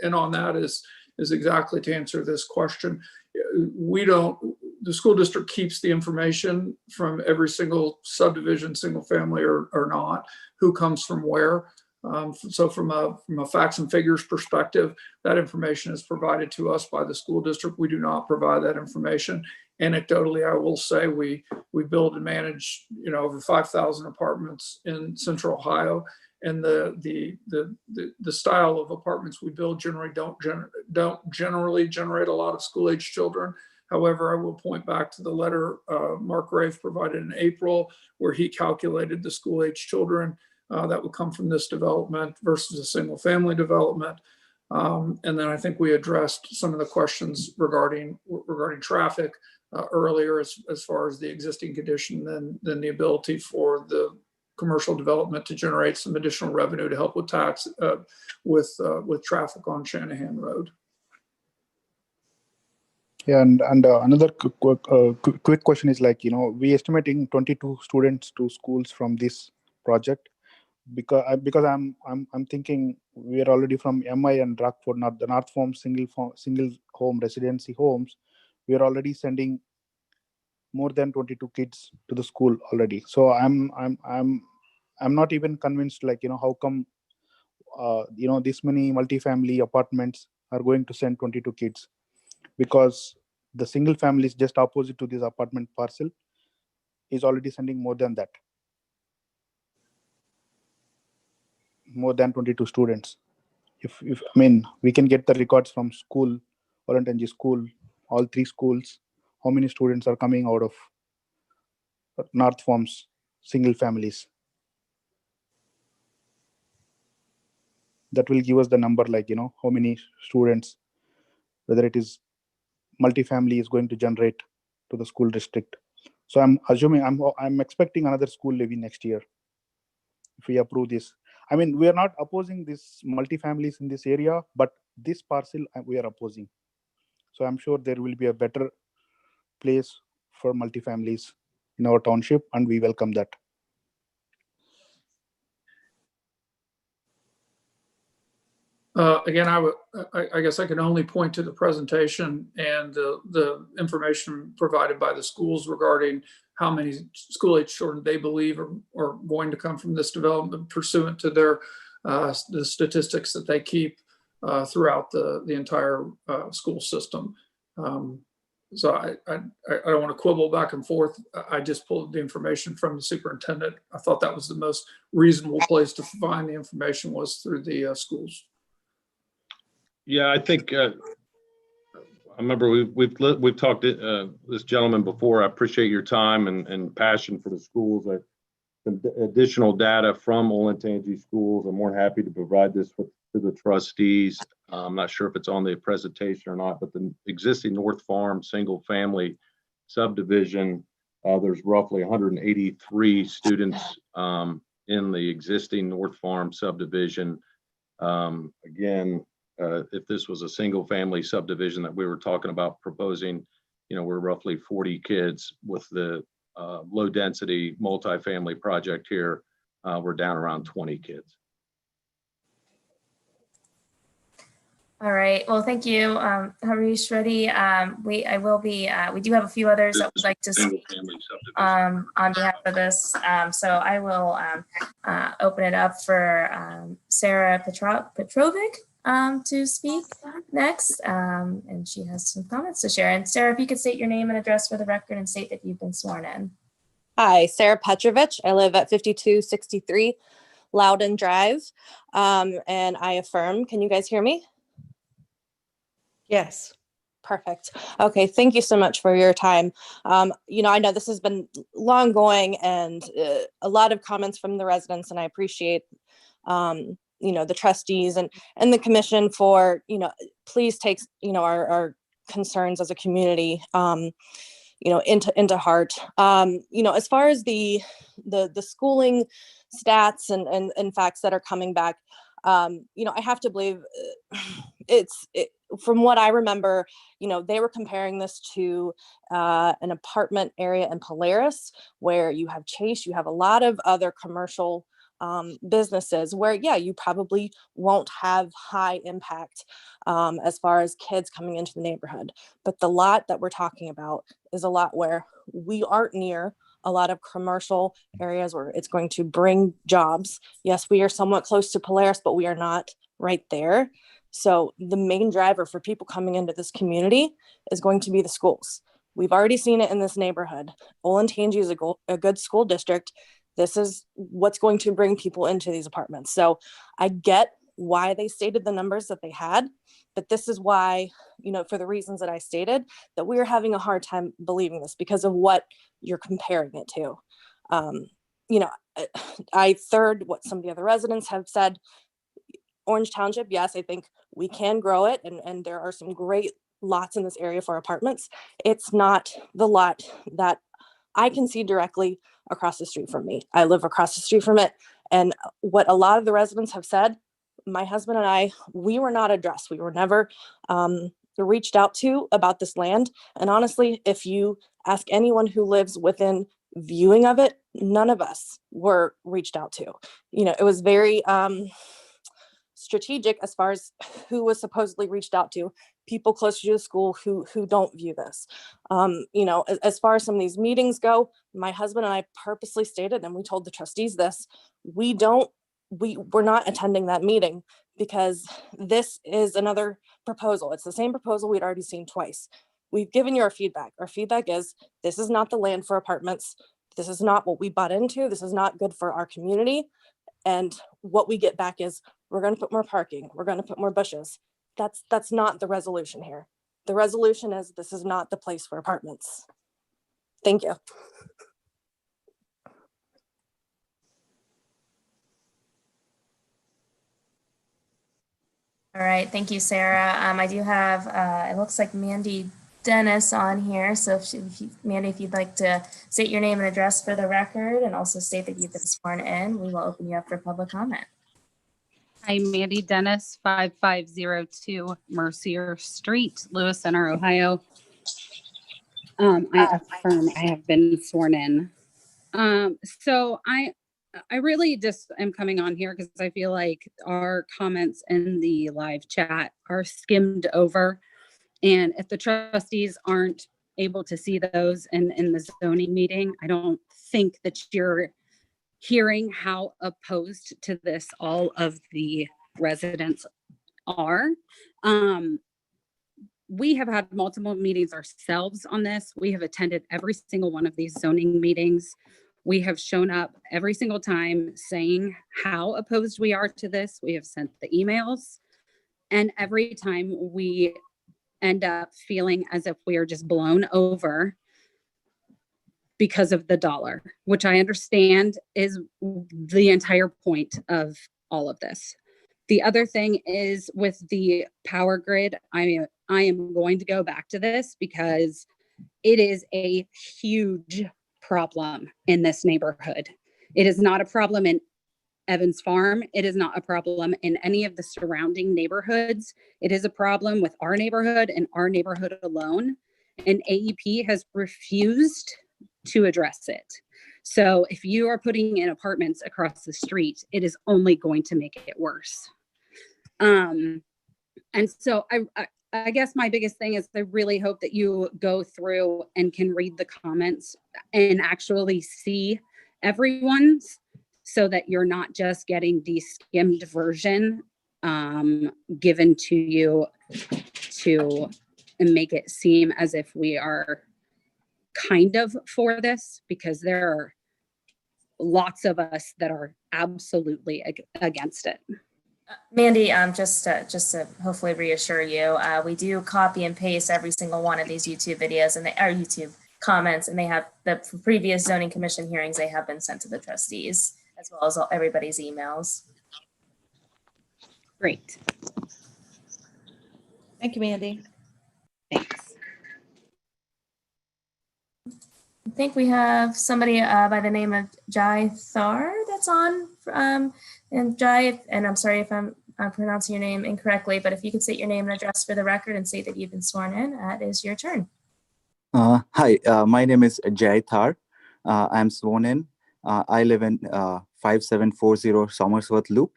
in on that is exactly to answer this question. The school district keeps the information from every single subdivision, single family or not, who comes from where. So from a facts and figures perspective, that information is provided to us by the school district. We do not provide that information. Anecdotally, I will say we build and manage, over 5,000 apartments in Central Ohio, and the style of apartments we build don't generally generate a lot of school age children. However, I will point back to the letter Mark Rafe provided in April, where he calculated the school age children that would come from this development versus a single family development. And then I think we addressed some of the questions regarding traffic earlier as far as the existing condition, then the ability for the commercial development to generate some additional revenue to help with tax with traffic on Shanahan Road. Yeah, and another quick question is like, we estimating 22 students to schools from this project, because I'm thinking we are already from MI and Rockford, not the North Form single home residency homes. We are already sending more than 22 kids to the school already. So I'm not even convinced, like, how come this many multifamily apartments are going to send 22 kids, because the single family is just opposite to this apartment parcel is already sending more than that, more than 22 students. If I mean, we can get the records from school, Olentangy school, all 3 schools, how many students are coming out of North Forms single families. That will give us the number, like, how many students, whether it is multifamily, is going to generate to the school district. So I'm assuming, I'm expecting another school levy next year if we approve this. I mean, we are not opposing this multifamilies in this area, but this parcel we are opposing. So I'm sure there will be a better place for multifamilies in our township, and we welcome that. Again, I guess I can only point to the presentation and the information provided by the schools regarding how many school age children they believe are going to come from this development pursuant to their the statistics that they keep throughout the entire school system. So I don't want to quibble back and forth. I just pulled the information from the superintendent. I thought that was the most reasonable place to find the information was through the schools. Yeah, I think I remember we've talked to this gentleman before. I appreciate your time and passion for the schools. Additional data from Olentangy schools. I'm more happy to provide this to the trustees. I'm not sure if it's on the presentation or not, but the existing North Farm single family subdivision, there's roughly 183 students in the existing North Farm subdivision. Again, if this was a single family subdivision that we were talking about proposing, we're roughly 40 kids. With the low density multifamily project here, we're down around 20 kids. All right. Well, thank you, Harish, Reddy. We do have a few others that would like to speak on behalf of this. So I will open it up for Sarah Petrovic. to speak next, and she has some comments to share. And Sarah, if you could state your name and address for the record and state that you've been sworn in. Hi, Sarah Petrovich. I live at 5263 Loudon Drive, and I affirm. Can you guys hear me? Yes. Perfect. Okay, thank you so much for your time. I know this has been long going and a lot of comments from the residents, and I appreciate, the trustees and the commission for, please take, our concerns as a community, into heart. As far as the schooling stats and facts that are coming back, I have to believe from what I remember, they were comparing this to an apartment area in Polaris where you have Chase, you have a lot of other commercial businesses where, yeah, you probably won't have high impact as far as kids coming into the neighborhood. But the lot that we're talking about is a lot where we aren't near a lot of commercial areas where it's going to bring jobs. Yes, we are somewhat close to Polaris, but we are not right there. So the main driver for people coming into this community is going to be the schools. We've already seen it in this neighborhood. Olentangy is a good school district. This is what's going to bring people into these apartments. So I get why they stated the numbers that they had, but this is why, for the reasons that I stated, that we're having a hard time believing this because of what you're comparing it to. I third what some of the other residents have said. Orange Township, yes, I think we can grow it, and there are some great lots in this area for apartments. It's not the lot that I can see directly across the street from me. I live across the street from it, and what a lot of the residents have said, my husband and I, we were not addressed. We were never reached out to about this land. And honestly, if you ask anyone who lives within viewing of it, none of us were reached out to. It was very strategic as far as who was supposedly reached out to, people closer to the school who don't view this. As far as some of these meetings go, my husband and I purposely stated, and we told the trustees this, we're not attending that meeting because this is another proposal. It's the same proposal we'd already seen twice. We've given you our feedback. Our feedback is this is not the land for apartments. This is not what we bought into. This is not good for our community. And what we get back is we're going to put more parking. We're going to put more bushes. That's not the resolution here. The resolution is this is not the place for apartments. Thank you. All right, thank you, Sarah. I do have, it looks like Mandy Dennis on here. So Mandy, if you'd like to state your name and address for the record and also state that you've been sworn in, we will open you up for public comment. Hi, Mandy Dennis, 5502 Mercier Street, Lewis Center, Ohio. I affirm I have been sworn in. So I really just am coming on here because I feel like our comments in the live chat are skimmed over. And if the trustees aren't able to see those in the zoning meeting, I don't think that you're hearing how opposed to this all of the residents are. We have had multiple meetings ourselves on this. We have attended every single one of these zoning meetings. We have shown up every single time saying how opposed we are to this. We have sent the emails, and every time we end up feeling as if we are just blown over because of the dollar, which I understand is the entire point of all of this. The other thing is with the power grid, I am going to go back to this because it is a huge problem in this neighborhood. It is not a problem in Evans Farm. It is not a problem in any of the surrounding neighborhoods. It is a problem with our neighborhood and our neighborhood alone. And AEP has refused to address it. So if you are putting in apartments across the street, it is only going to make it worse. And so I guess my biggest thing is I really hope that you go through and can read the comments and actually see everyone's, so that you're not just getting the skimmed version given to you to make it seem as if we are kind of for this, because there are lots of us that are absolutely against it. Mandy, just to hopefully reassure you, we do copy and paste every single one of these YouTube videos and our YouTube comments, and they have the previous zoning commission hearings. They have been sent to the trustees as well as everybody's emails. Great. Thank you, Mandy. Thanks. I think we have somebody by the name of Jai Thar that's on. And Jai, and I'm sorry if I'm pronouncing your name incorrectly, but if you could state your name and address for the record and state that you've been sworn in, that is your turn. Hi, my name is Jai Thar. I'm sworn in. I live in 5740 Somersworth Loop.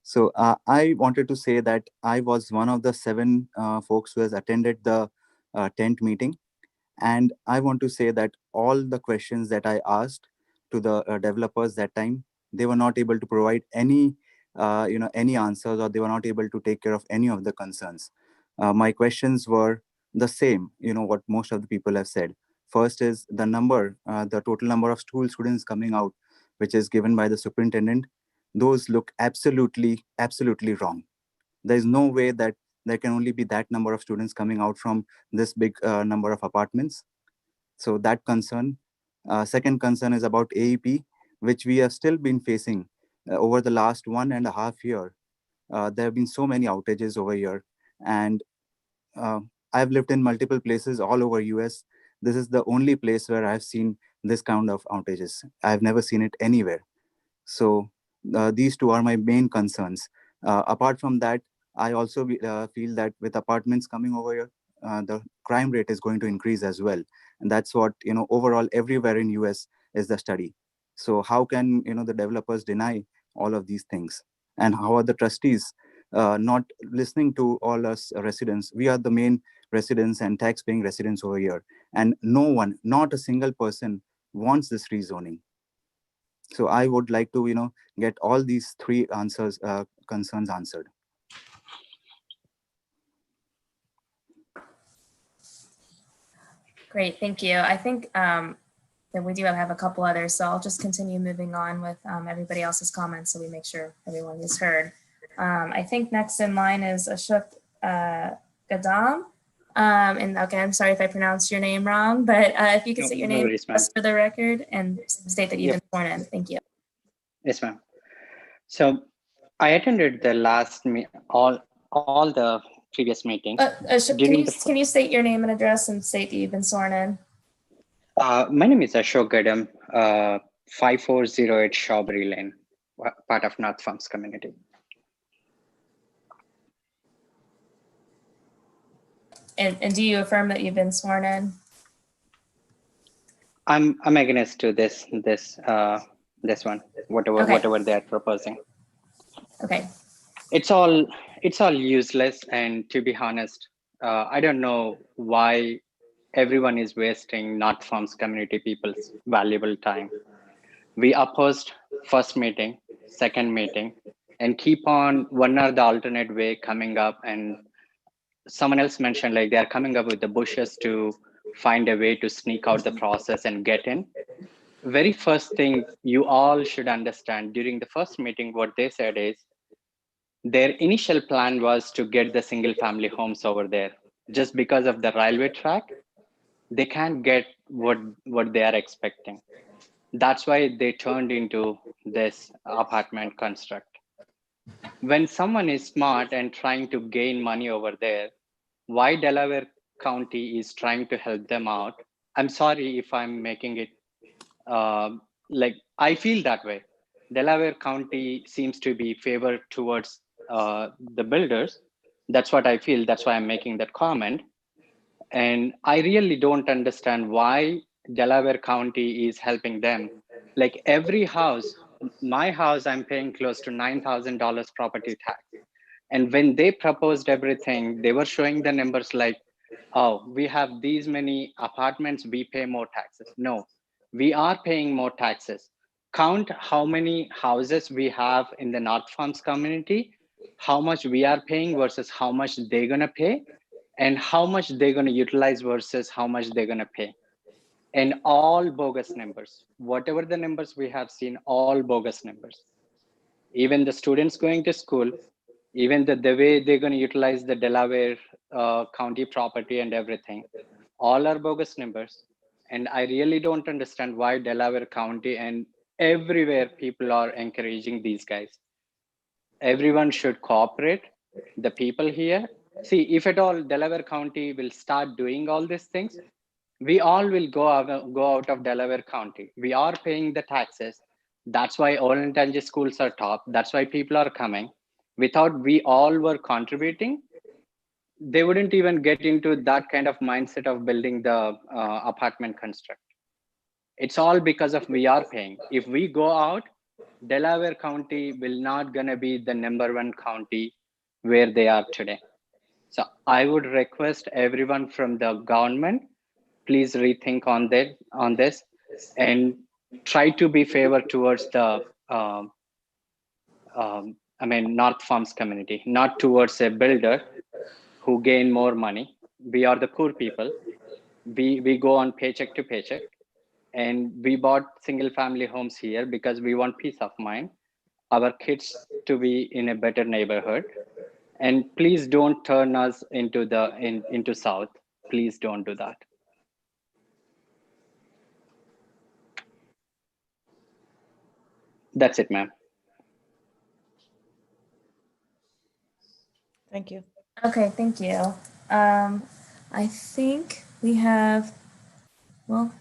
So I wanted to say that I was one of the 7 folks who has attended the tent meeting. And I want to say that all the questions that I asked to the developers that time, they were not able to provide any, any answers, or they were not able to take care of any of the concerns. My questions were the same, what most of the people have said. First is the number, the total number of school students coming out, which is given by the superintendent. Those look absolutely wrong. There is no way that there can only be that number of students coming out from this big number of apartments. So that concern. Second concern is about AEP, which we have still been facing over the last 1.5 years. There have been so many outages over here, and I've lived in multiple places all over US. This is the only place where I've seen this kind of outages. I've never seen it anywhere. So these two are my main concerns. Apart from that, I also feel that with apartments coming over here, the crime rate is going to increase as well. And that's what, overall everywhere in US is the study. So how can, the developers deny all of these things? And how are the trustees not listening to all us residents? We are the main residents and tax-paying residents over here. And no one, not a single person wants this rezoning. So I would like to, get all these 3 concerns answered. Great, thank you. I think that we do have a couple others, so I'll just continue moving on with everybody else's comments so we make sure everyone is heard. I think next in line is Ashok Gadam. And okay, I'm sorry if I pronounced your name wrong, but if you could state your name just for the record and state that you've been sworn in. Thank you. Yes, ma'am. So I attended the last all the previous meetings. Can you state your name and address and state that you've been sworn in? My name is Ashok Gadam, 5408 Shawbury Lane, part of North Farms community. And do you affirm that you've been sworn in? I'm against to this one, whatever they are proposing. Okay. It's all useless, and to be honest, I don't know why everyone is wasting North Farms community people's valuable time. We opposed first meeting, second meeting, and keep on one or the alternate way coming up. And someone else mentioned like they are coming up with the bushes to find a way to sneak out the process and get in. Very first thing you all should understand during the first meeting, what they said is their initial plan was to get the single family homes over there. Just because of the railway track, they can't get what they are expecting. That's why they turned into this apartment construct. When someone is smart and trying to gain money over there, why Delaware County is trying to help them out? I'm sorry if I'm making it like I feel that way. Delaware County seems to be favored towards the builders. That's what I feel. That's why I'm making that comment. And I really don't understand why Delaware County is helping them. Like every house, my house, I'm paying close to $9,000 property tax. And when they proposed everything, they were showing the numbers like, oh, we have these many apartments, we pay more taxes. No, we are paying more taxes. Count how many houses we have in the North Farms community. how much we are paying versus how much they're going to pay, and how much they're going to utilize versus how much they're going to pay. And all bogus numbers. Whatever the numbers we have seen, all bogus numbers. Even the students going to school, even the way they're going to utilize the Delaware County property and everything, all are bogus numbers. And I really don't understand why Delaware County and everywhere people are encouraging these guys. Everyone should cooperate. The people here, see, if at all Delaware County will start doing all these things, we all will go out of Delaware County. We are paying the taxes. That's why Olentangy schools are top. That's why people are coming. Without we all were contributing, they wouldn't even get into that kind of mindset of building the apartment construct. It's all because of we are paying. If we go out, Delaware County will not gonna be the #1 county where they are today. So I would request everyone from the government, please rethink on this and try to be favor towards the North Farms community, not towards a builder who gain more money. We are the poor people. We go on paycheck to paycheck, and we bought single family homes here because we want peace of mind, our kids to be in a better neighborhood. And please don't turn us into South. Please don't do that. That's it, ma'am. Thank you. Okay, thank you. I think we have, well,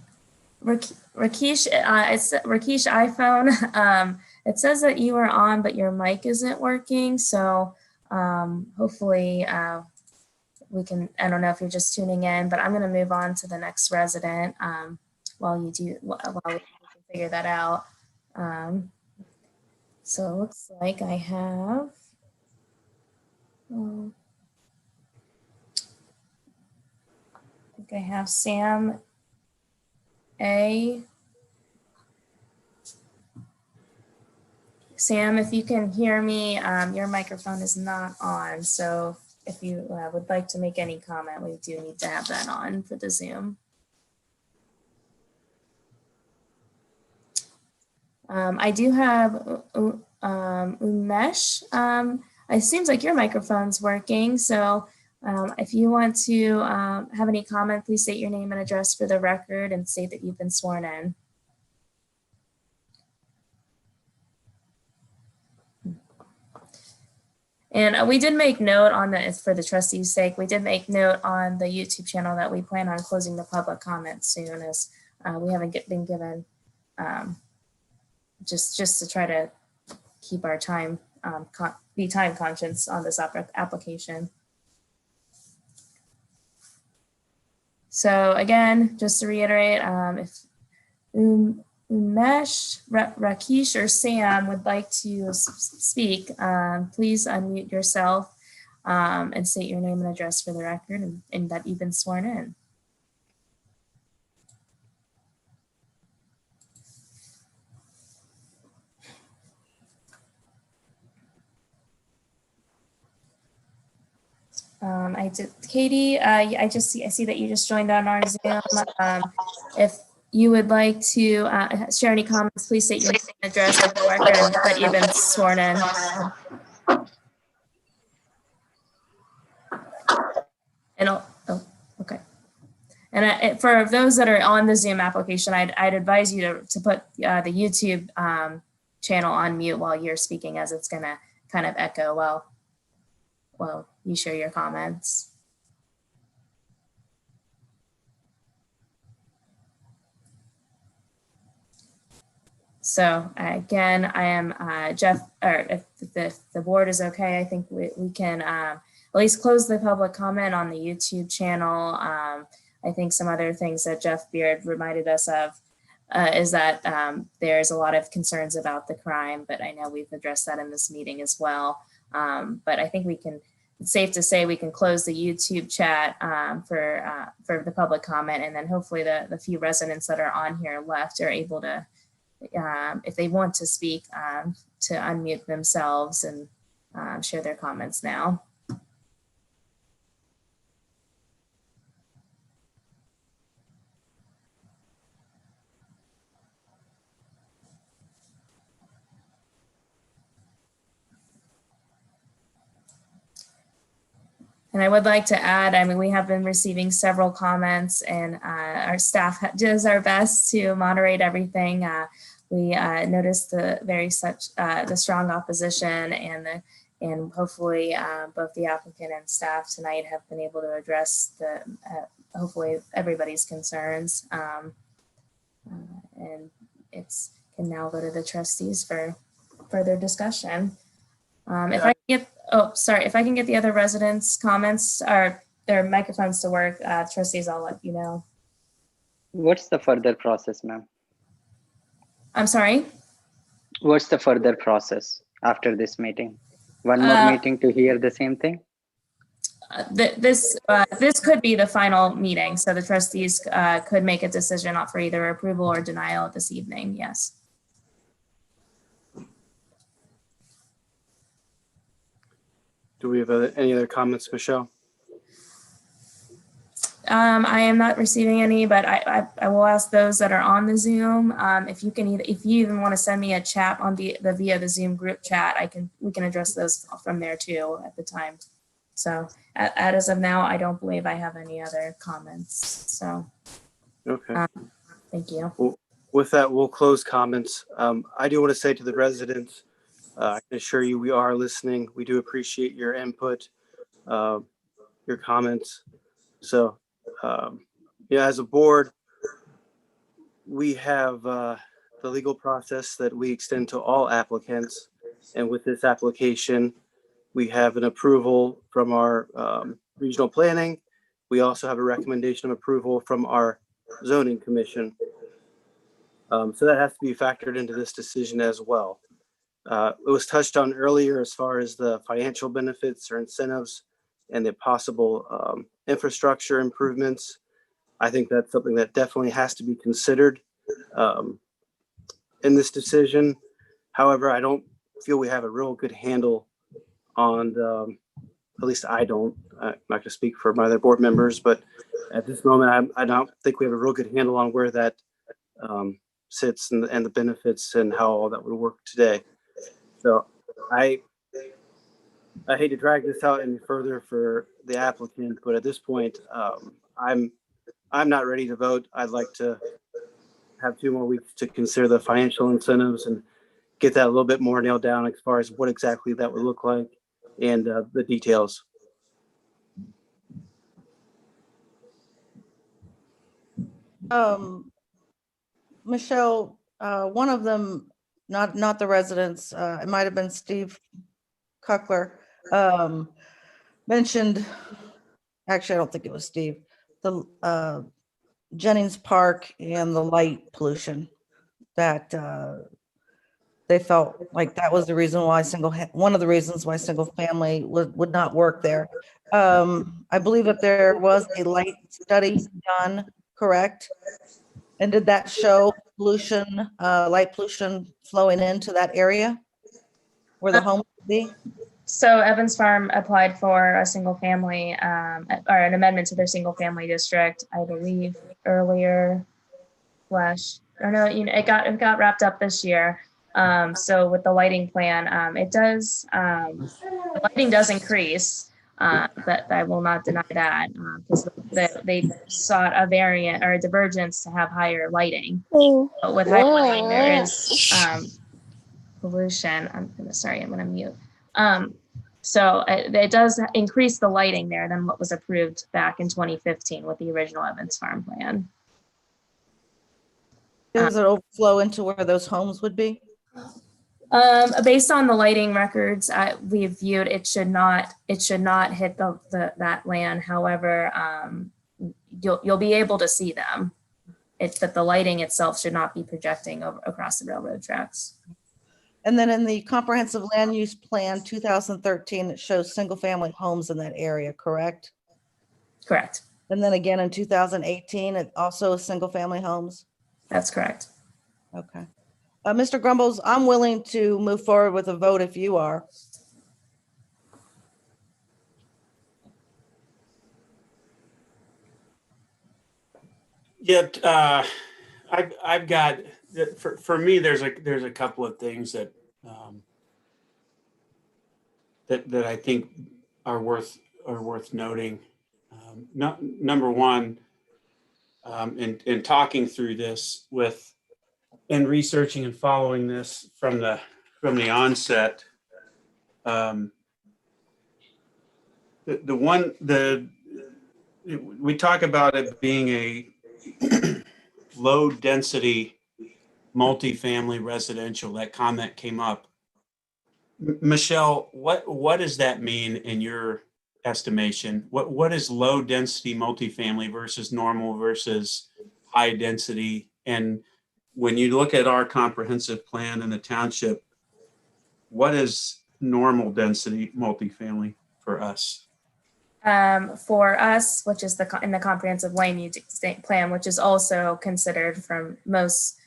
Rakesh, it's Rakesh iPhone. It says that you are on, but your mic isn't working. So hopefully we can, I don't know if you're just tuning in, but I'm going to move on to the next resident while we can figure that out. So it looks like I have, I think I have Sam A. Sam, if you can hear me, your microphone is not on. So if you would like to make any comment, we do need to have that on for the Zoom. I do have Umesh. It seems like your microphone's working. So if you want to have any comment, please state your name and address for the record and state that you've been sworn in. And we did make note on the, for the trustees' sake, we did make note on the YouTube channel that we plan on closing the public comments soon, as we haven't been given, just to try to keep our time, be time conscious on this application. So again, just to reiterate, if Umesh, Rakesh, or Sam would like to speak, please unmute yourself and state your name and address for the record and that you've been sworn in. Katie, I see that you just joined on our Zoom. If you would like to share any comments, please state your name and address for the record and that you've been sworn in. And okay. And for those that are on the Zoom application, I'd advise you to put the YouTube channel on mute while you're speaking, as it's gonna kind of echo while you share your comments. So again, I am Jeff, or if the board is okay, I think we can at least close the public comment on the YouTube channel. I think some other things that Jeff Beard reminded us of is that there's a lot of concerns about the crime, but I know we've addressed that in this meeting as well. But I think it's safe to say we can close the YouTube chat for the public comment, and then hopefully the few residents that are on here left are able to, if they want to speak, to unmute themselves and share their comments now. And I would like to add, I mean, we have been receiving several comments, and our staff does our best to moderate everything. We noticed the strong opposition, and hopefully both the applicant and staff tonight have been able to address hopefully everybody's concerns. And it's can now go to the trustees for further discussion. If I can get the other residents' comments or their microphones to work, trustees, I'll let you know. What's the further process, ma'am? I'm sorry? What's the further process after this meeting? One more meeting to hear the same thing? This could be the final meeting, so the trustees could make a decision for either approval or denial this evening, yes. Do we have any other comments, Michelle? I am not receiving any, but I will ask those that are on the Zoom. If you even want to send me a chat on via the Zoom group chat, we can address those from there too at the time. So as of now, I don't believe I have any other comments. So okay, thank you. Well, with that, we'll close comments. I do want to say to the residents, I can assure you we are listening. We do appreciate your input, your comments. So, as a board, we have the legal process that we extend to all applicants. And with this application, we have an approval from our regional planning. We also have a recommendation of approval from our zoning commission. So that has to be factored into this decision as well. It was touched on earlier as far as the financial benefits or incentives and the possible infrastructure improvements. I think that's something that definitely has to be considered in this decision. However, I don't feel we have a real good handle on, at least I don't, I'm not going to speak for my other board members, but at this moment, I don't think we have a real good handle on where that sits and the benefits and how all that would work today. So I hate to drag this out any further for the applicant, but at this point, I'm not ready to vote. I'd like to have 2 more weeks to consider the financial incentives and get that a little bit more nailed down as far as what exactly that would look like and the details. Michelle, one of them, not the residents, it might have been Steve Cuckler, mentioned, actually, I don't think it was Steve, the Jennings Park and the light pollution that they felt like that was the reason why one of the reasons why single family would not work there. I believe that there was a light study done, correct? And did that show pollution, light pollution flowing into that area where the home would be? So Evans Farm applied for a single family or an amendment to their single family district, I believe earlier it got wrapped up this year. So with the lighting plan, the lighting does increase, but I will not deny that because they sought a variant or a divergence to have higher lighting. But with higher lighting, there is pollution. I'm gonna mute. So it does increase the lighting there than what was approved back in 2015 with the original Evans Farm plan. Does it overflow into where those homes would be? Based on the lighting records we've viewed, it should not hit that land. However, you'll be able to see them. But the lighting itself should not be projecting across the railroad tracks. And then in the comprehensive land use plan 2013, it shows single family homes in that area, correct? Correct. And then again in 2018, it also is single family homes? That's correct. Okay. Mr. Grumbles, I'm willing to move forward with a vote if you are. Yeah, I've got for me. There's a couple of things that that I think are worth noting. Number one, in talking through this with and researching and following this from the onset, we talk about it being a low density multifamily residential. That comment came up. Michelle, what does that mean in your estimation? What is low density multifamily versus normal versus high density? And when you look at our comprehensive plan in the township, what is normal density multifamily for us? For us, which is in the comprehensive land use plan, which is also considered from most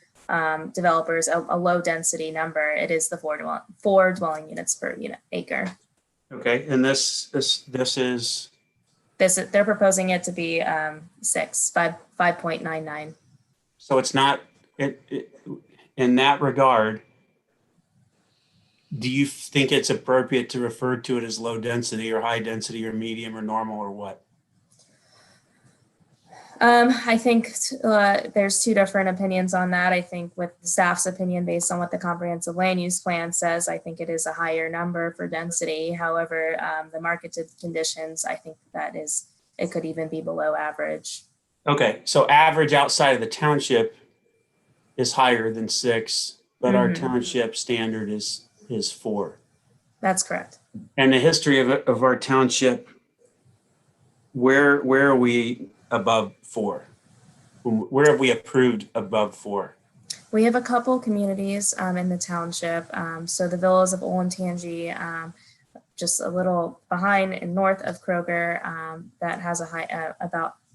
developers a low density number, it is the four dwelling units per acre. Okay, and this is they're proposing it to be 5.99. So it's not in that regard. Do you think it's appropriate to refer to it as low density or high density or medium or normal or what? I think there's two different opinions on that. I think with the staff's opinion, based on what the comprehensive land use plan says, I think it is a higher number for density. However, the marketed conditions, I think it could even be below average. Okay, so average outside of the township is higher than 6, but our township standard is 4. That's correct. And the history of our township, where are we above 4? Where have we approved above 4? We have a couple communities in the township. So the Villas of Olentangy, just a little behind and north of Kroger, that has a high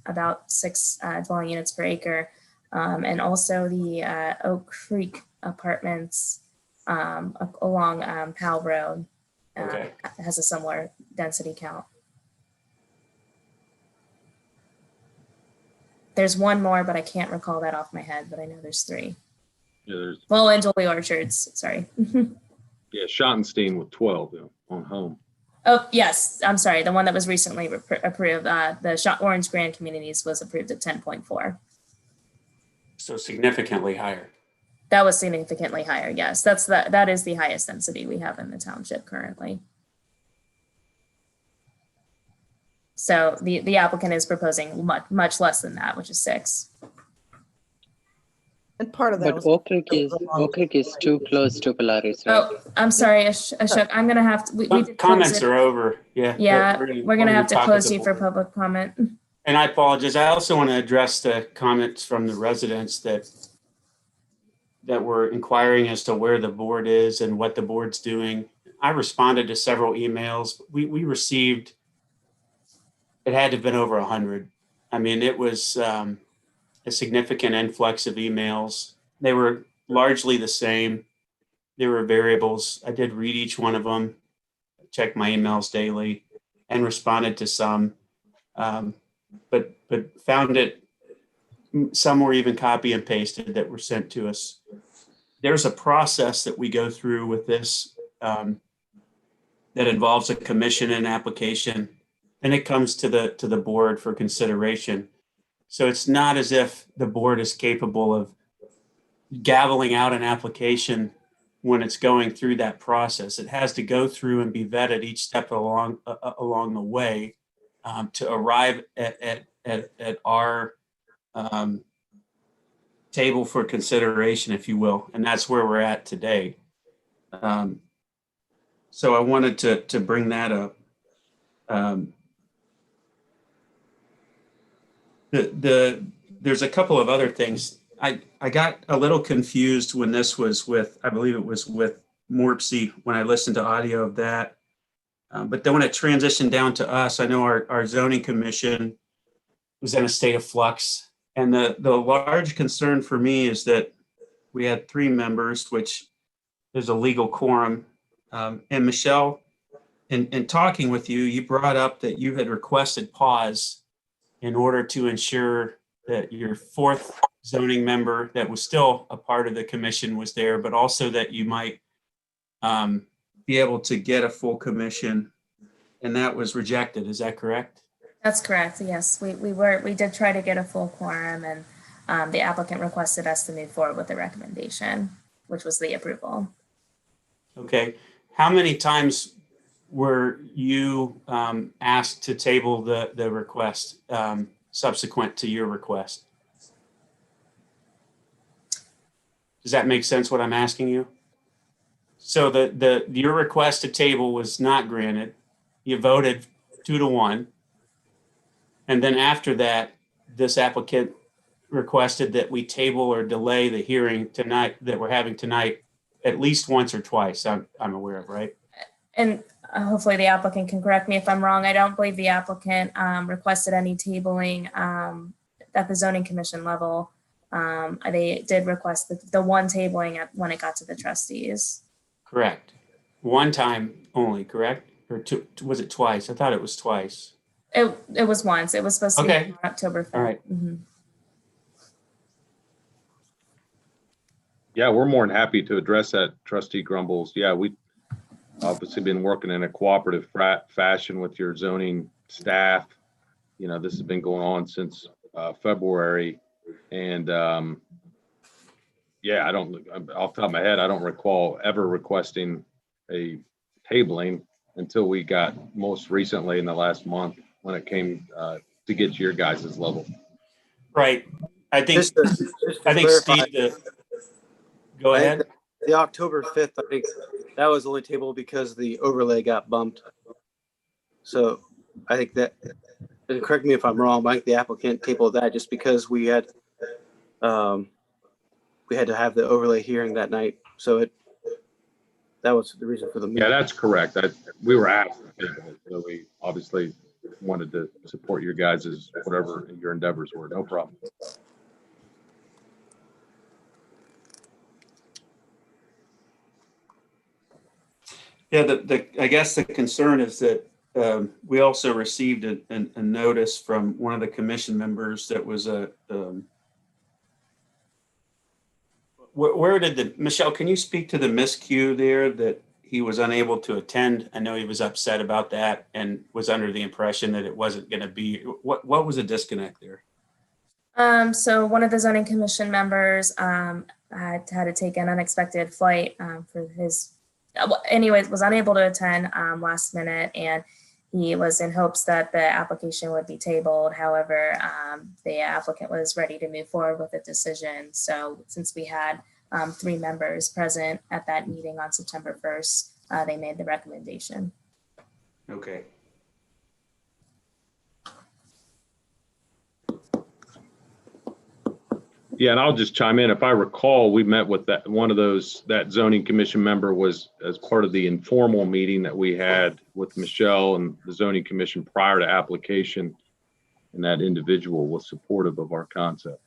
about 6 dwelling units per acre, and also the Oak Creek Apartments along Powell Road has a similar density count. There's one more, but I can't recall that off my head, but I know there's 3. Yeah, and Jolie Orchards, sorry. yeah, Schottenstein with 12 on home. Oh, yes, I'm sorry. The one that was recently approved, the Orange Grand Communities was approved at 10.4. So significantly higher. That was significantly higher, yes. That is the highest density we have in the township currently. So the applicant is proposing much less than that, which is 6. And part of that But Oak Creek is too close to Polaris, right? Oh, I'm sorry, Ashok. I'm gonna have to. We did Comments are over. Yeah. Yeah, we're gonna have to close you for public comment. And I apologize. I also want to address the comments from the residents that were inquiring as to where the board is and what the board's doing. I responded to several emails. We received. It had to have been over 100. I mean, it was a significant influx of emails. They were largely the same. There were variables. I did read each one of them, check my emails daily, and responded to some. But found it, some were even copy and pasted that were sent to us. There's a process that we go through with this that involves a commission and application. Then it comes to the board for consideration. So it's not as if the board is capable of gaveling out an application when it's going through that process. It has to go through and be vetted each step along the way to arrive at our table for consideration, if you will, and that's where we're at today. So I wanted to bring that up. There's a couple of other things. I got a little confused when this was with, I believe it was with Morpsey when I listened to audio of that. But then when it transitioned down to us, I know our zoning commission was in a state of flux. And the large concern for me is that we had 3 members, which is a legal quorum. And Michelle, in talking with you, you brought up that you had requested pause in order to ensure that your fourth zoning member that was still a part of the commission was there, but also that you might be able to get a full commission, and that was rejected. Is that correct? That's correct. Yes, we did try to get a full quorum, and the applicant requested us to move forward with the recommendation, which was the approval. Okay. How many times were you asked to table the request subsequent to your request? Does that make sense what I'm asking you? So your request to table was not granted. You voted 2-1. And then after that, this applicant requested that we table or delay the hearing tonight that we're having tonight at least once or twice. I'm aware of, right? And hopefully the applicant can correct me if I'm wrong. I don't believe the applicant requested any tabling at the zoning commission level. They did request the one tabling when it got to the trustees. Correct. One time only, correct? Or two, was it twice? I thought it was twice. It was once. It was supposed to be Okay. on October 5th. All right. Mhm. Yeah, we're more than happy to address that, Trustee Grumbles. Yeah, we obviously been working in a cooperative fashion with your zoning staff. You know, this has been going on since February. And yeah, off the top of my head, I don't recall ever requesting a tabling until we got most recently in the last month when it came to get to your guys' level. Right. I think Just to clarify, Steve, go I think ahead. the October 5th, I think that was only tabled because the overlay got bumped. So I think that, and correct me if I'm wrong, but I think the applicant tabled that just because we had to have the overlay hearing that night. So that was the reason for the meeting. Yeah, that's correct. We were asked, so we obviously wanted to support your guys' whatever your endeavors were. No problem. Yeah, I guess the concern is that we also received a notice from one of the commission members that was where did Michelle, can you speak to the miscue there that he was unable to attend? I know he was upset about that and was under the impression that it wasn't going to be, what was the disconnect there? So one of the zoning commission members had to take an unexpected flight for his, anyways, was unable to attend last minute, and he was in hopes that the application would be tabled. However, the applicant was ready to move forward with a decision. So since we had 3 members present at that meeting on September 1st, they made the recommendation. Okay. Yeah, and I'll just chime in. If I recall, we met with that zoning commission member was as part of the informal meeting that we had with Michelle and the zoning commission prior to application, and that individual was supportive of our concept.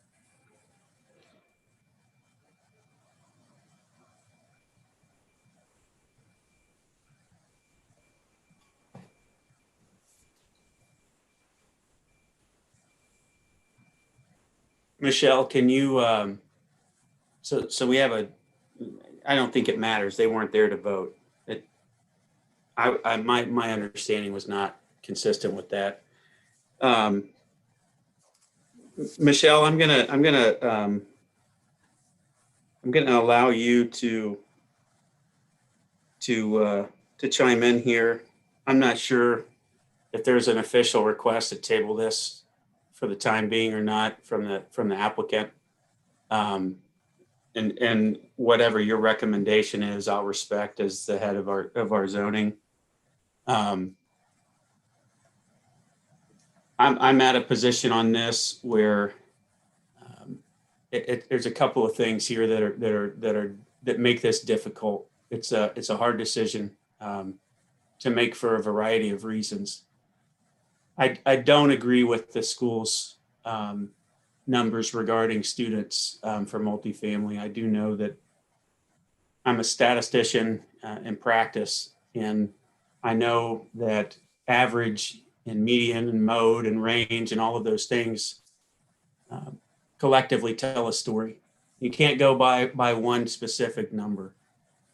Michelle, can you, so we have I don't think it matters. They weren't there to vote. My understanding was not consistent with that. Michelle, I'm gonna allow you to chime in here. I'm not sure if there's an official request to table this for the time being or not from the applicant. And whatever your recommendation is, I'll respect as the head of our zoning. I'm at a position on this where there's a couple of things here that make this difficult. It's a hard decision to make for a variety of reasons. I don't agree with the school's numbers regarding students for multifamily. I do know that I'm a statistician in practice, and I know that average and median and mode and range and all of those things collectively tell a story. You can't go by one specific number,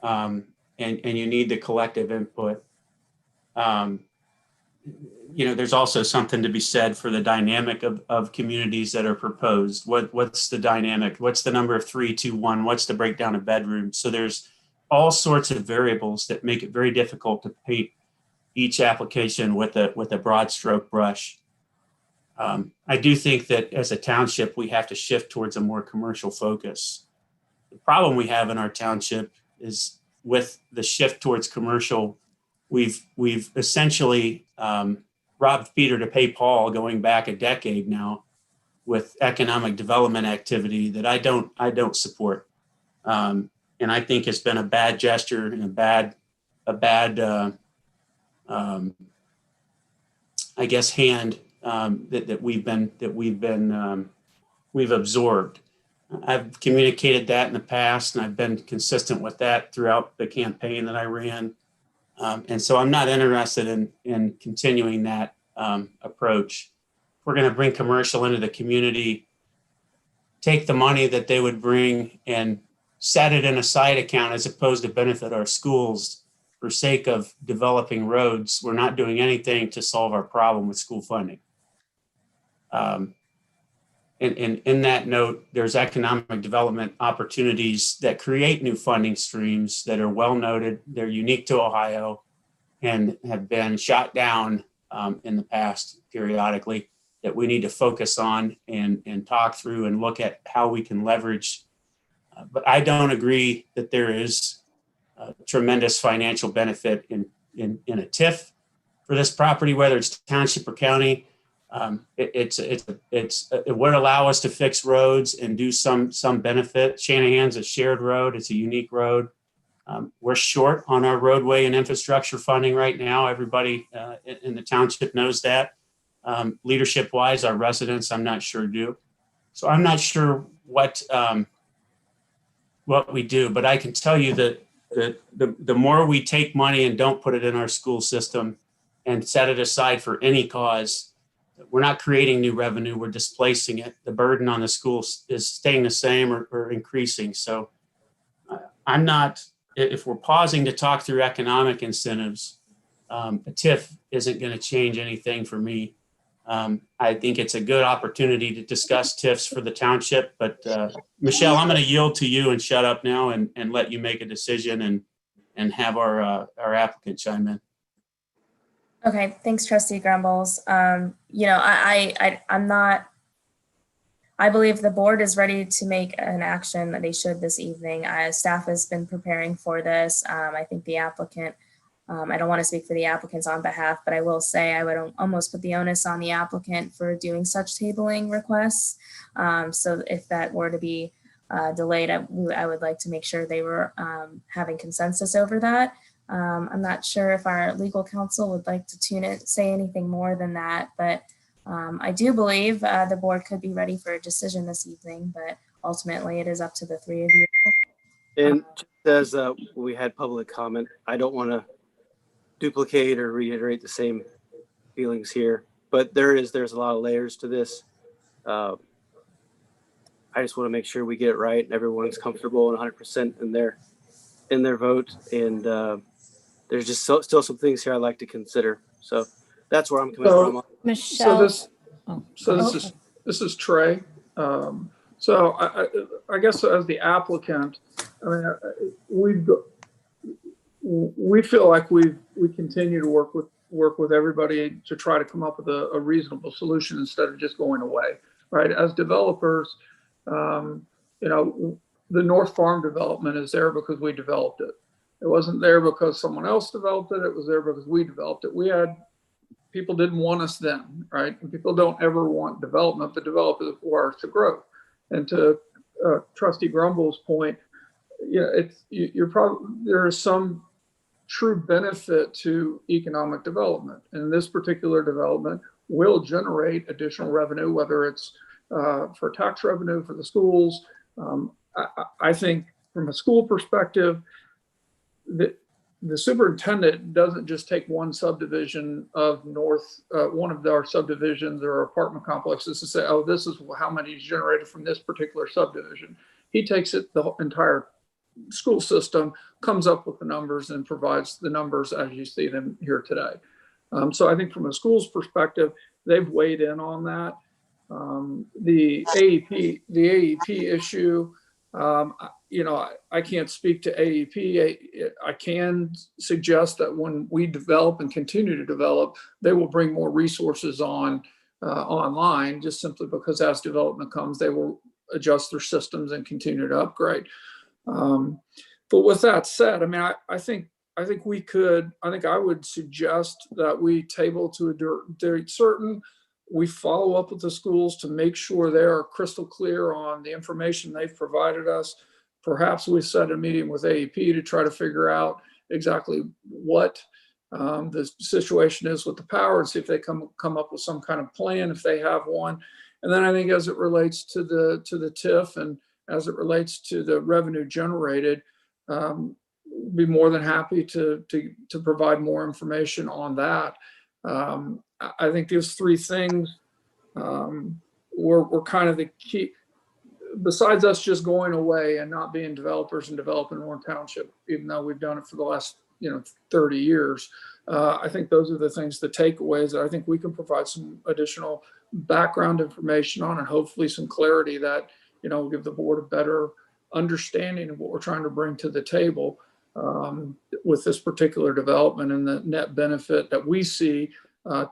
and you need the collective input. There's also something to be said for the dynamic of communities that are proposed. What's the dynamic? What's the number of 3, 2, 1? What's the breakdown of bedrooms? So there's all sorts of variables that make it very difficult to paint each application with a broad stroke brush. I do think that as a township, we have to shift towards a more commercial focus. The problem we have in our township is with the shift towards commercial, we've essentially robbed Peter to pay Paul going back a decade now with economic development activity that I don't support. And I think it's been a bad gesture and a bad I guess hand that we've absorbed. I've communicated that in the past, and I've been consistent with that throughout the campaign that I ran. And so I'm not interested in continuing that approach. If we're going to bring commercial into the community, take the money that they would bring and set it in a side account as opposed to benefit our schools for sake of developing roads. We're not doing anything to solve our problem with school funding. And in that note, there's economic development opportunities that create new funding streams that are well noted. They're unique to Ohio and have been shot down in the past periodically that we need to focus on and talk through and look at how we can leverage. But I don't agree that there is tremendous financial benefit in a TIF for this property, whether it's township or county. It would allow us to fix roads and do some benefit. Shanahan's a shared road. It's a unique road. We're short on our roadway and infrastructure funding right now. Everybody in the township knows that. Leadership wise, our residents, I'm not sure do. So I'm not sure what we do, but I can tell you that the more we take money and don't put it in our school system and set it aside for any cause, we're not creating new revenue, we're displacing it. The burden on the schools is staying the same or increasing. So I'm not, if we're pausing to talk through economic incentives, a TIF isn't going to change anything for me. I think it's a good opportunity to discuss TIFs for the township, but Michelle, I'm going to yield to you and shut up now and let you make a decision and have our applicant chime in. Okay, thanks, Trustee Grumbles. I'm not, I believe the board is ready to make an action that they should this evening. Staff has been preparing for this. I think the applicant, I don't want to speak for the applicants on behalf, but I will say I would almost put the onus on the applicant for doing such tabling requests. So if that were to be delayed, I would like to make sure they were having consensus over that. I'm not sure if our legal counsel would like to say anything more than that, but I do believe the board could be ready for a decision this evening, but ultimately it is up to the three of you. And just as we had public comment, I don't want to duplicate or reiterate the same feelings here, but there's a lot of layers to this. I just want to make sure we get it right and everyone's comfortable and 100% in their vote. And there's just still some things here I'd like to consider. So that's where I'm coming from. Michelle. This is Trey. So I guess as the applicant, I mean, we feel like we continue to work with everybody to try to come up with a reasonable solution instead of just going away, right? As developers, the North Farm development is there because we developed it. It wasn't there because someone else developed it. It was there because we developed it. People didn't want us then, right? And people don't ever want development. The development requires to grow. And to Trustee Grumble's point, there is some true benefit to economic development. And this particular development will generate additional revenue, whether it's for tax revenue for the schools. I think from a school perspective, that the superintendent doesn't just take one subdivision of one of our subdivisions or apartment complexes to say, oh, this is how many is generated from this particular subdivision. He takes it, the entire school system, comes up with the numbers and provides the numbers as you see them here today. So I think from a school's perspective, they've weighed in on that. The AEP issue, I can't speak to AEP. I can suggest that when we develop and continue to develop, they will bring more resources online, just simply because as development comes, they will adjust their systems and continue to upgrade. But with that said, I mean, I think I would suggest that we table to a date certain. We follow up with the schools to make sure they are crystal clear on the information they've provided us. Perhaps we set a meeting with AEP to try to figure out exactly what the situation is with the power and see if they come up with some kind of plan, if they have one. And then I think as it relates to the TIF and as it relates to the revenue generated, be more than happy to provide more information on that. I think those three things were kind of the key. Besides us just going away and not being developers and developing Warren Township, even though we've done it for the last 30 years, I think those are the things, the takeaways that I think we can provide some additional background information on, and hopefully some clarity that will give the board a better understanding of what we're trying to bring to the table with this particular development and the net benefit that we see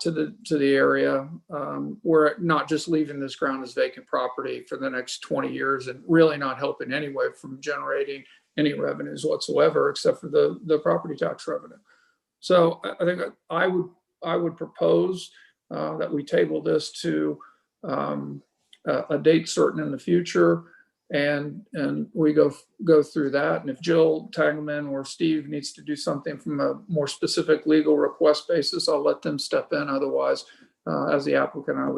to the area. We're not just leaving this ground as vacant property for the next 20 years and really not helping anyway from generating any revenues whatsoever, except for the property tax revenue. So I think I would propose that we table this to a date certain in the future, and we go through that. And if Jill Tagman or Steve needs to do something from a more specific legal request basis, I'll let them step in. Otherwise, as the applicant, I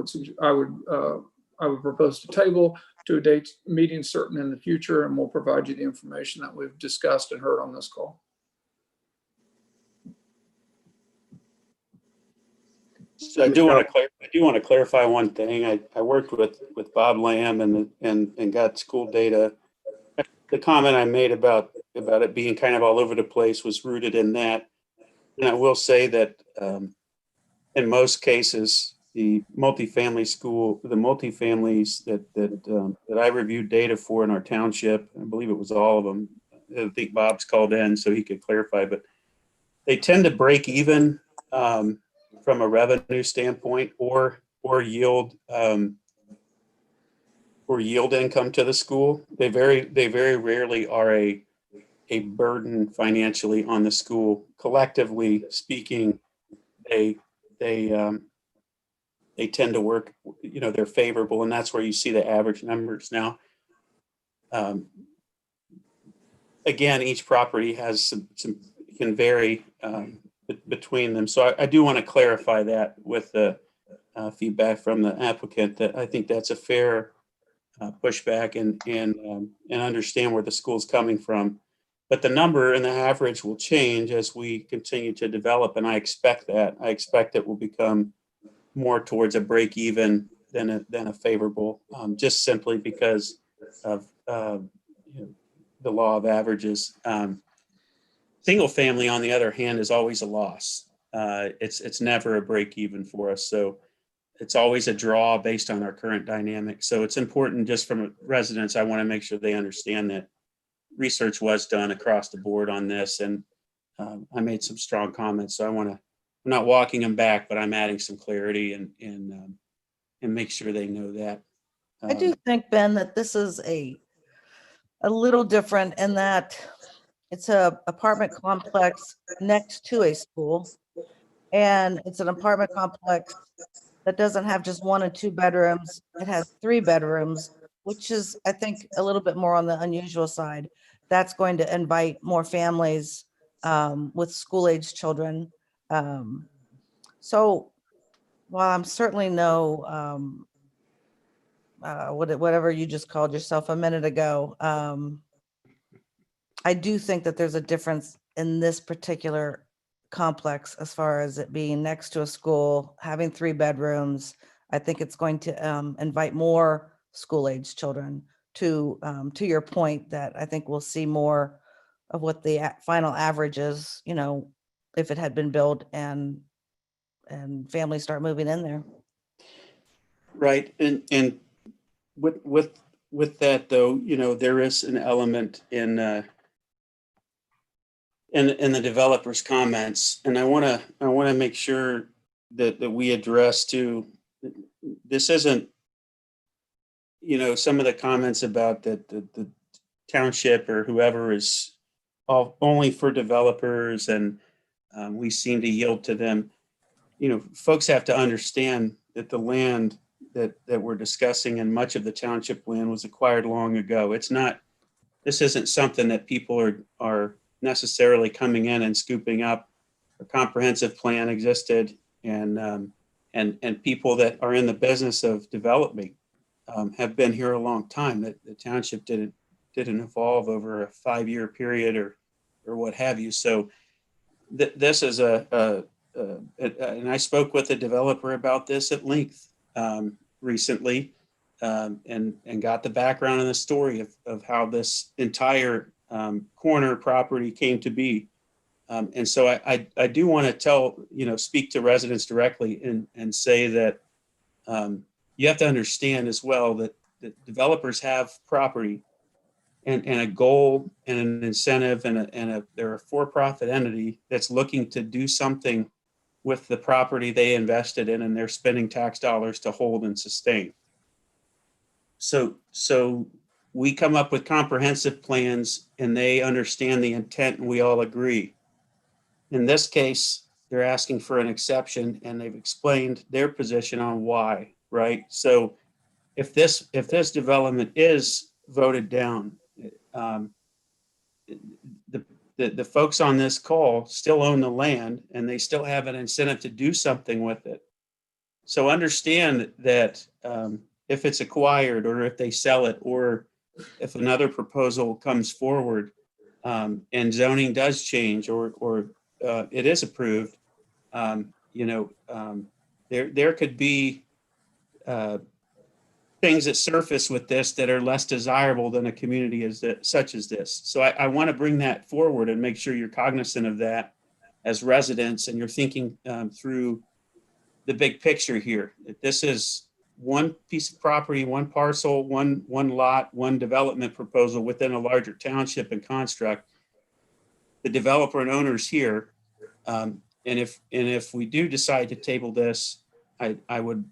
would propose to table to a date meeting certain in the future, and we'll provide you the information that we've discussed and heard on this call. So I do want to clarify one thing. I worked with Bob Lamb and got school data. The comment I made about it being kind of all over the place was rooted in that. And I will say that in most cases, the multifamilies that I reviewed data for in our township, I believe it was all of them. I think Bob's called in so he could clarify, but they tend to break even from a revenue standpoint or yield income to the school. They very rarely are a burden financially on the school. Collectively speaking, they tend to work, they're favorable, and that's where you see the average numbers. Now, again, each property has some can vary between them. So I do want to clarify that with the feedback from the applicant, that I think that's a fair pushback and understand where the school's coming from. But the number and the average will change as we continue to develop, and I expect that. I expect it will become more towards a break even than a favorable, just simply because of the law of averages. Single family, on the other hand, is always a loss. It's never a break even for us. So it's always a draw based on our current dynamic. So it's important, just from residents, I want to make sure they understand that research was done across the board on this. And I made some strong comments. So I'm not walking them back, but I'm adding some clarity and make sure they know that. I do think, Ben, that this is a little different in that it's a apartment complex next to a school, and it's an apartment complex that doesn't have just 1 and 2 bedrooms. It has 3 bedrooms, which is, I think, a little bit more on the unusual side. That's going to invite more families with school-age children. So while I'm certainly whatever you just called yourself a minute ago, I do think that there's a difference in this particular complex, as far as it being next to a school, having 3 bedrooms. I think it's going to invite more school-age children to your point, that I think we'll see more of what the final average is, you know, if it had been built and families start moving in there. Right. And with that though, you know, there is an element in the developer's comments, and I want to make sure that we address too. This isn't, you know, some of the comments about that the township or whoever is only for developers, and we seem to yield to them. You know, folks have to understand that the land that we're discussing, and much of the township land, was acquired long ago. It's not, this isn't something that people are necessarily coming in and scooping up. A comprehensive plan existed, and people that are in the business of development have been here a long time. That the township didn't evolve over a 5-year period or what have you. So this is and I spoke with the developer about this at length recently, and got the background and the story of how this entire corner property came to be. And so I do want to speak to residents directly and say that you have to understand as well that developers have property and a goal and an incentive, they're a for-profit entity that's looking to do something with the property they invested in, and they're spending tax dollars to hold and sustain. So we come up with comprehensive plans, and they understand the intent, and we all agree. In this case, they're asking for an exception, and they've explained their position on why, right? So if this development is voted down, the folks on this call still own the land, and they still have an incentive to do something with it. So understand that if it's acquired, or if they sell it, or if another proposal comes forward and zoning does change, or it is approved, there could be things that surface with this that are less desirable than a community such as this. So I want to bring that forward and make sure you're cognizant of that as residents, and you're thinking through the big picture here. This is one piece of property, one parcel, one lot, one development proposal within a larger township and construct. The developer and owners here, and if we do decide to table this, I would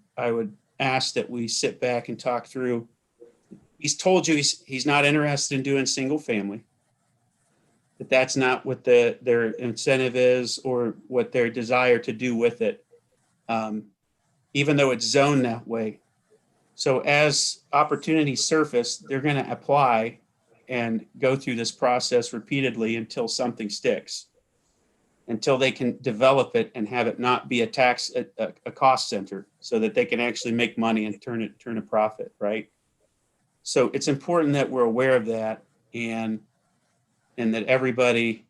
ask that we sit back and talk through. He's told you he's not interested in doing single family, that that's not what their incentive is or what their desire to do with it, even though it's zoned that way. So as opportunities surface, they're going to apply and go through this process repeatedly until something sticks, until they can develop it and have it not be a cost center, so that they can actually make money and turn a profit, right? So it's important that we're aware of that, and that everybody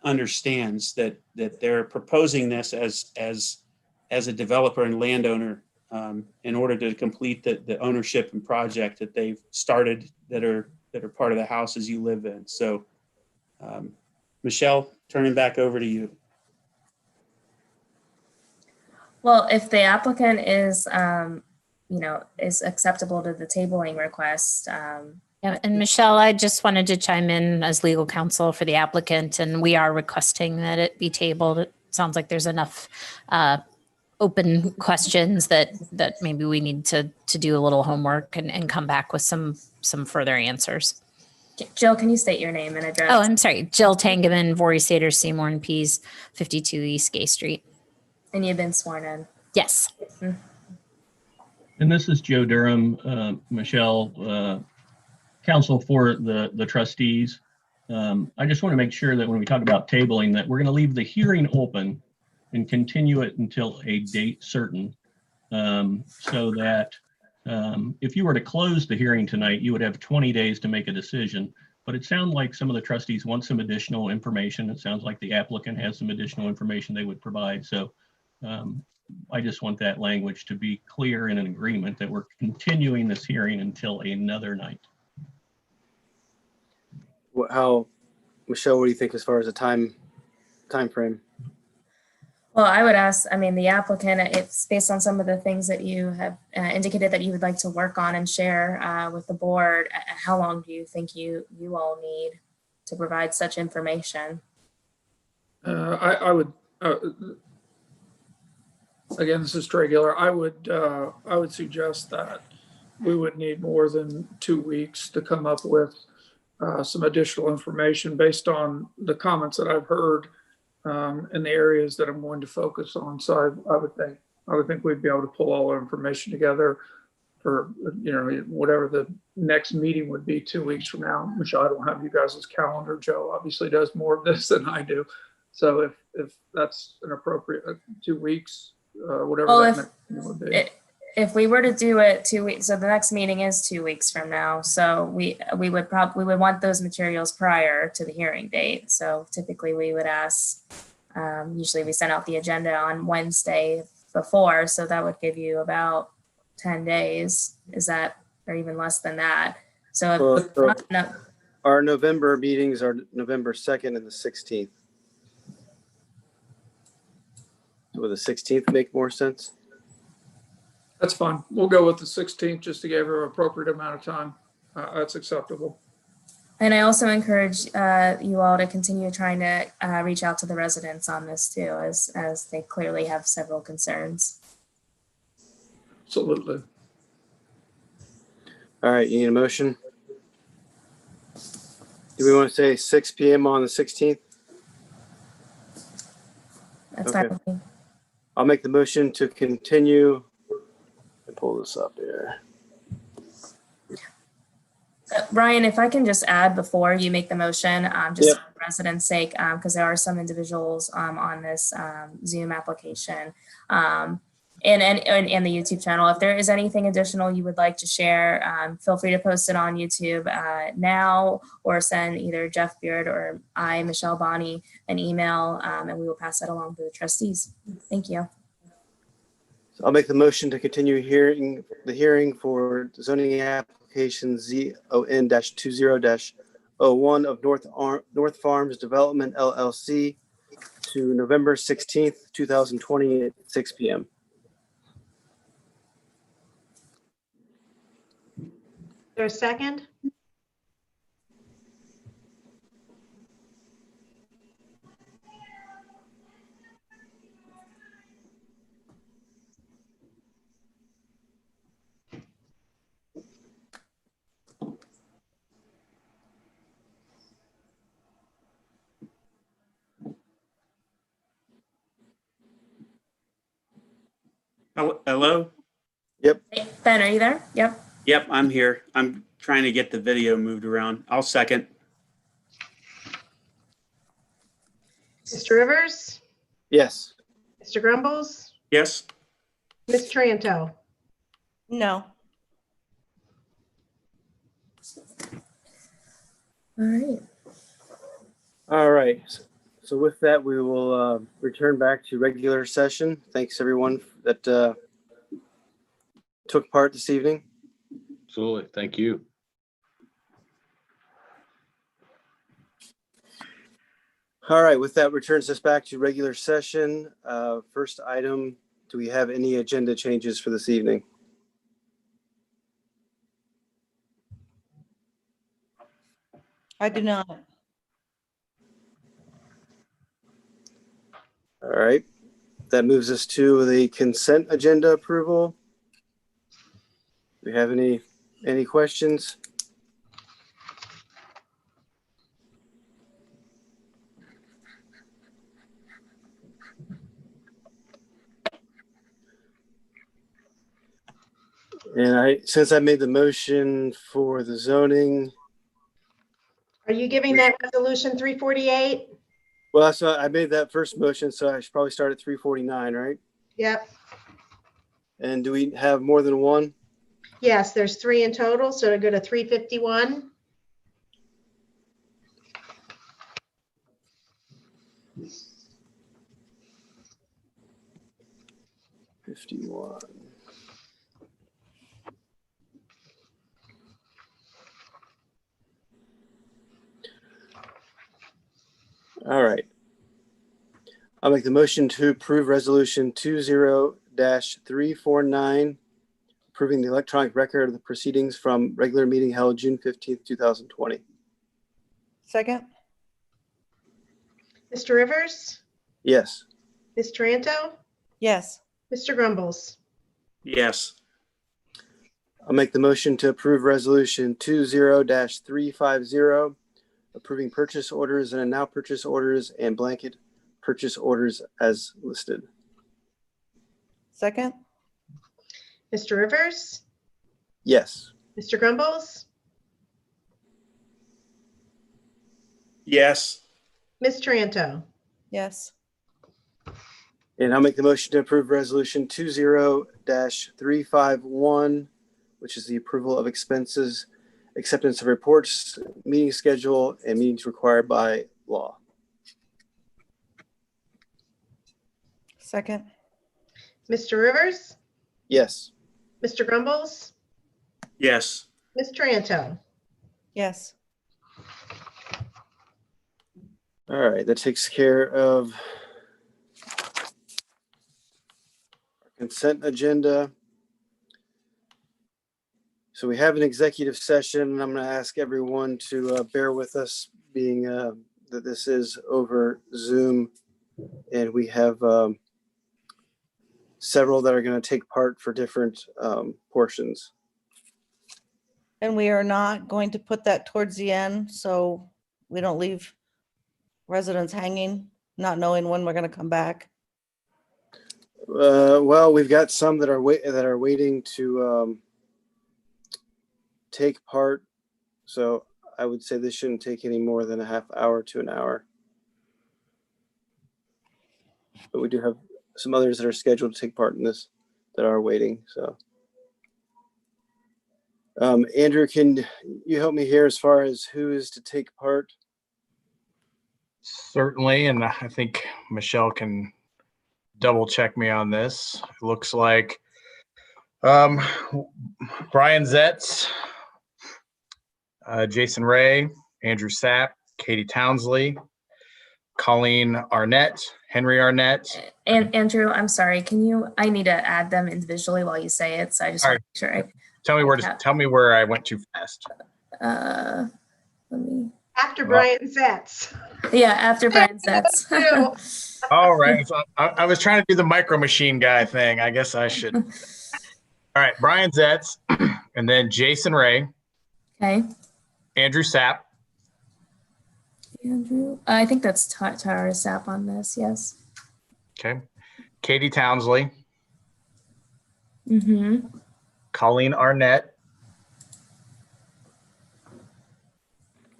understands that they're proposing this as a developer and landowner in order to complete the ownership and project that they've started that are part of the houses you live in. So Michelle, turning back over to you. Well, if the applicant is, is acceptable to the tabling request. Yeah, and Michelle, I just wanted to chime in as legal counsel for the applicant, and we are requesting that it be tabled. It sounds like there's enough open questions that maybe we need to do a little homework and come back with some further answers. Jill, can you state your name and address? Oh, I'm sorry. Jill Tangeman, Vorey, Seymour and Pease, 52 East Gay Street. And you've been sworn in? Yes. Mm-hmm. And this is Joe Durham, Michelle, counsel for the trustees. I just want to make sure that when we talk about tabling, that we're going to leave the hearing open and continue it until a date certain, so that if you were to close the hearing tonight, you would have 20 days to make a decision. But but it sounds like some of the trustees want some additional information. It sounds like the applicant has some additional information they would provide. So I just want that language to be clear in an agreement that we're continuing this hearing until another night. Michelle, what do you think as far as a time frame? Well, I would ask, I mean, the applicant, it's based on some of the things that you have indicated that you would like to work on and share with the board. How long do you think you all need to provide such information? I would, again, this is Trey Giller. I would suggest that we would need more than 2 weeks to come up with some additional information based on the comments that I've heard in the areas that I'm going to focus on. So I would think we'd be able to pull all our information together for, whatever the next meeting would be 2 weeks from now. Michelle, I don't have you guys' calendar. Joe obviously does more of this than I do. So if that's an appropriate 2 weeks, whatever Well, that next meeting would be. If we were to do it 2 weeks, so the next meeting is 2 weeks from now. So we would want those materials prior to the hearing date. So typically we would ask, usually we send out the agenda on Wednesday before. So that would give you about 10 days. Is that, or even less than that? So Our November meetings are November 2nd and the 16th. Would the 16th make more sense? That's fine. We'll go with the 16th just to give her an appropriate amount of time. That's acceptable. And I also encourage you all to continue trying to reach out to the residents on this too, as they clearly have several concerns. Absolutely. All right, you need a motion? Do we want to say 6 p.m. on the 16th? That's Okay. fine with me. I'll make the motion to continue. And pull this up here. Ryan, if I can just add before you make the motion, just Yep. for residents' sake, because there are some individuals on this Zoom application and the YouTube channel. If there is anything additional you would like to share, feel free to post it on YouTube now, or send either Jeff Beard or I, Michelle Bonney, an email, and we will pass that along to the trustees. Thank you. So I'll make the motion to continue the hearing for zoning application ZON-20-01 of North Farms Development LLC to November 16th, 2020 at 6 p.m. There's a second? Hello? Yep. Hey, Ben, are you there? Yep. Yep, I'm here. I'm trying to get the video moved around. I'll second. Mr. Rivers? Yes. Mr. Grumbles? Yes? Ms. Tranto? No. All right. All right. So with that, we will return back to regular session. Thanks everyone that took part this evening. Absolutely. Thank you. All right, with that returns us back to regular session. First item, do we have any agenda changes for this evening? I do not. All right, that moves us to the consent agenda approval. Do we have any questions? And since I made the motion for the zoning. Are you giving that resolution 348? Well, so I made that first motion, so I should probably start at 349, right? Yep. And do we have more than one? Yes, there's 3 in total, so to go to 351. 51. All right. I'll make the motion to approve resolution 20-349, approving the electronic record of the proceedings from regular meeting held June 15th, 2020. Second? Mr. Rivers, Yes. Ms. Taranto, Yes. Mr. Grumbles, Yes. I'll make the motion to approve resolution 20-350, approving purchase orders and now purchase orders and blanket purchase orders as listed. Second? Mr. Rivers, Yes. Mr. Grumbles, Yes. Ms. Taranto, Yes. And I'll make the motion to approve resolution 20-351, which is the approval of expenses, acceptance of reports, meeting schedule, and meetings required by law. Second? Mr. Rivers, Yes. Mr. Grumbles, Yes. Ms. Taranto, Yes. All right, that takes care of our consent agenda. So we have an executive session, and I'm going to ask everyone to bear with us, being that this is over Zoom, and we have several that are going to take part for different portions. And we are not going to put that towards the end, so we don't leave residents hanging, not knowing when we're going to come back. Well, we've got some that are waiting to take part, so I would say this shouldn't take any more than a half hour to an hour. But we do have some others that are scheduled to take part in this that are waiting. So, Andrew, can you help me here as far as who is to take part? Certainly, and I think Michelle can double check me on this. It looks like Brian Zetz, Jason Ray, Andrew Sapp, Katie Townsley, Colleen Arnett, Henry Arnett. And Andrew, I'm sorry, I need to add them individually while you say it, so I just want to make sure I. Tell me where I went too fast. Let me. After Brian Zetz. Yeah, after Brian Zetz. All right. So I was trying to do the micro machine guy thing. I guess I should. All right. Brian Zetz, and then Jason Ray. Okay. Andrew Sapp. Andrew, I think that's Tara Sapp on this. Yes. Okay. Katie Townsley. Mm-hmm. Colleen Arnett.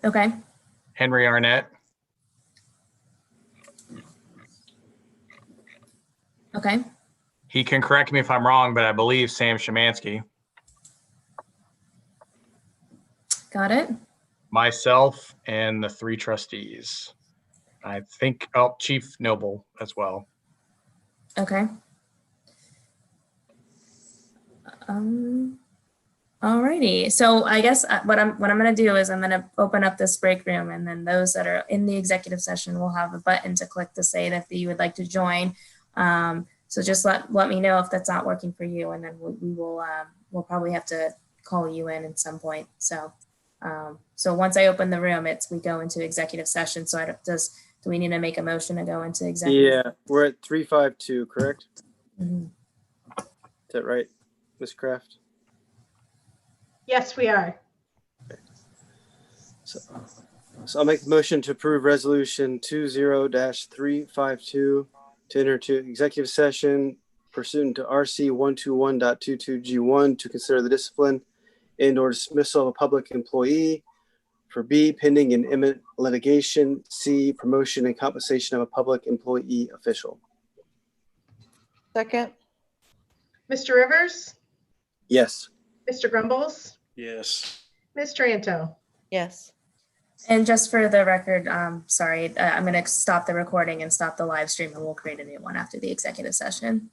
Okay. Henry Arnett. Okay. He can correct me if I'm wrong, but I believe Sam Szymanski. Got it. Myself and the 3 trustees. I think, Chief Noble as well. Okay. Alrighty. So I guess what I'm going to do is I'm going to open up this break room, and then those that are in the executive session will have a button to click to say that you would like to join. So just let me know if that's not working for you, and then we'll probably have to call you in at some point. So once I open the room, we go into executive session. So do we need to make a motion to go into executive? Yeah, we're at 352, correct? Mm-hmm. Is that right, Ms. Kraft? Yes, we are. So I'll make the motion to approve resolution 20-352 to enter to executive session pursuant to RC 121.22G1 to consider the discipline and or dismissal of a public employee. For B, pending and imminent litigation. C, promotion and compensation of a public employee official. Second? Mr. Rivers, Yes. Mr. Grumbles, Yes. Ms. Taranto, Yes. And just for the record, sorry, I'm going to stop the recording and stop the live stream, and we'll create a new one after the executive session.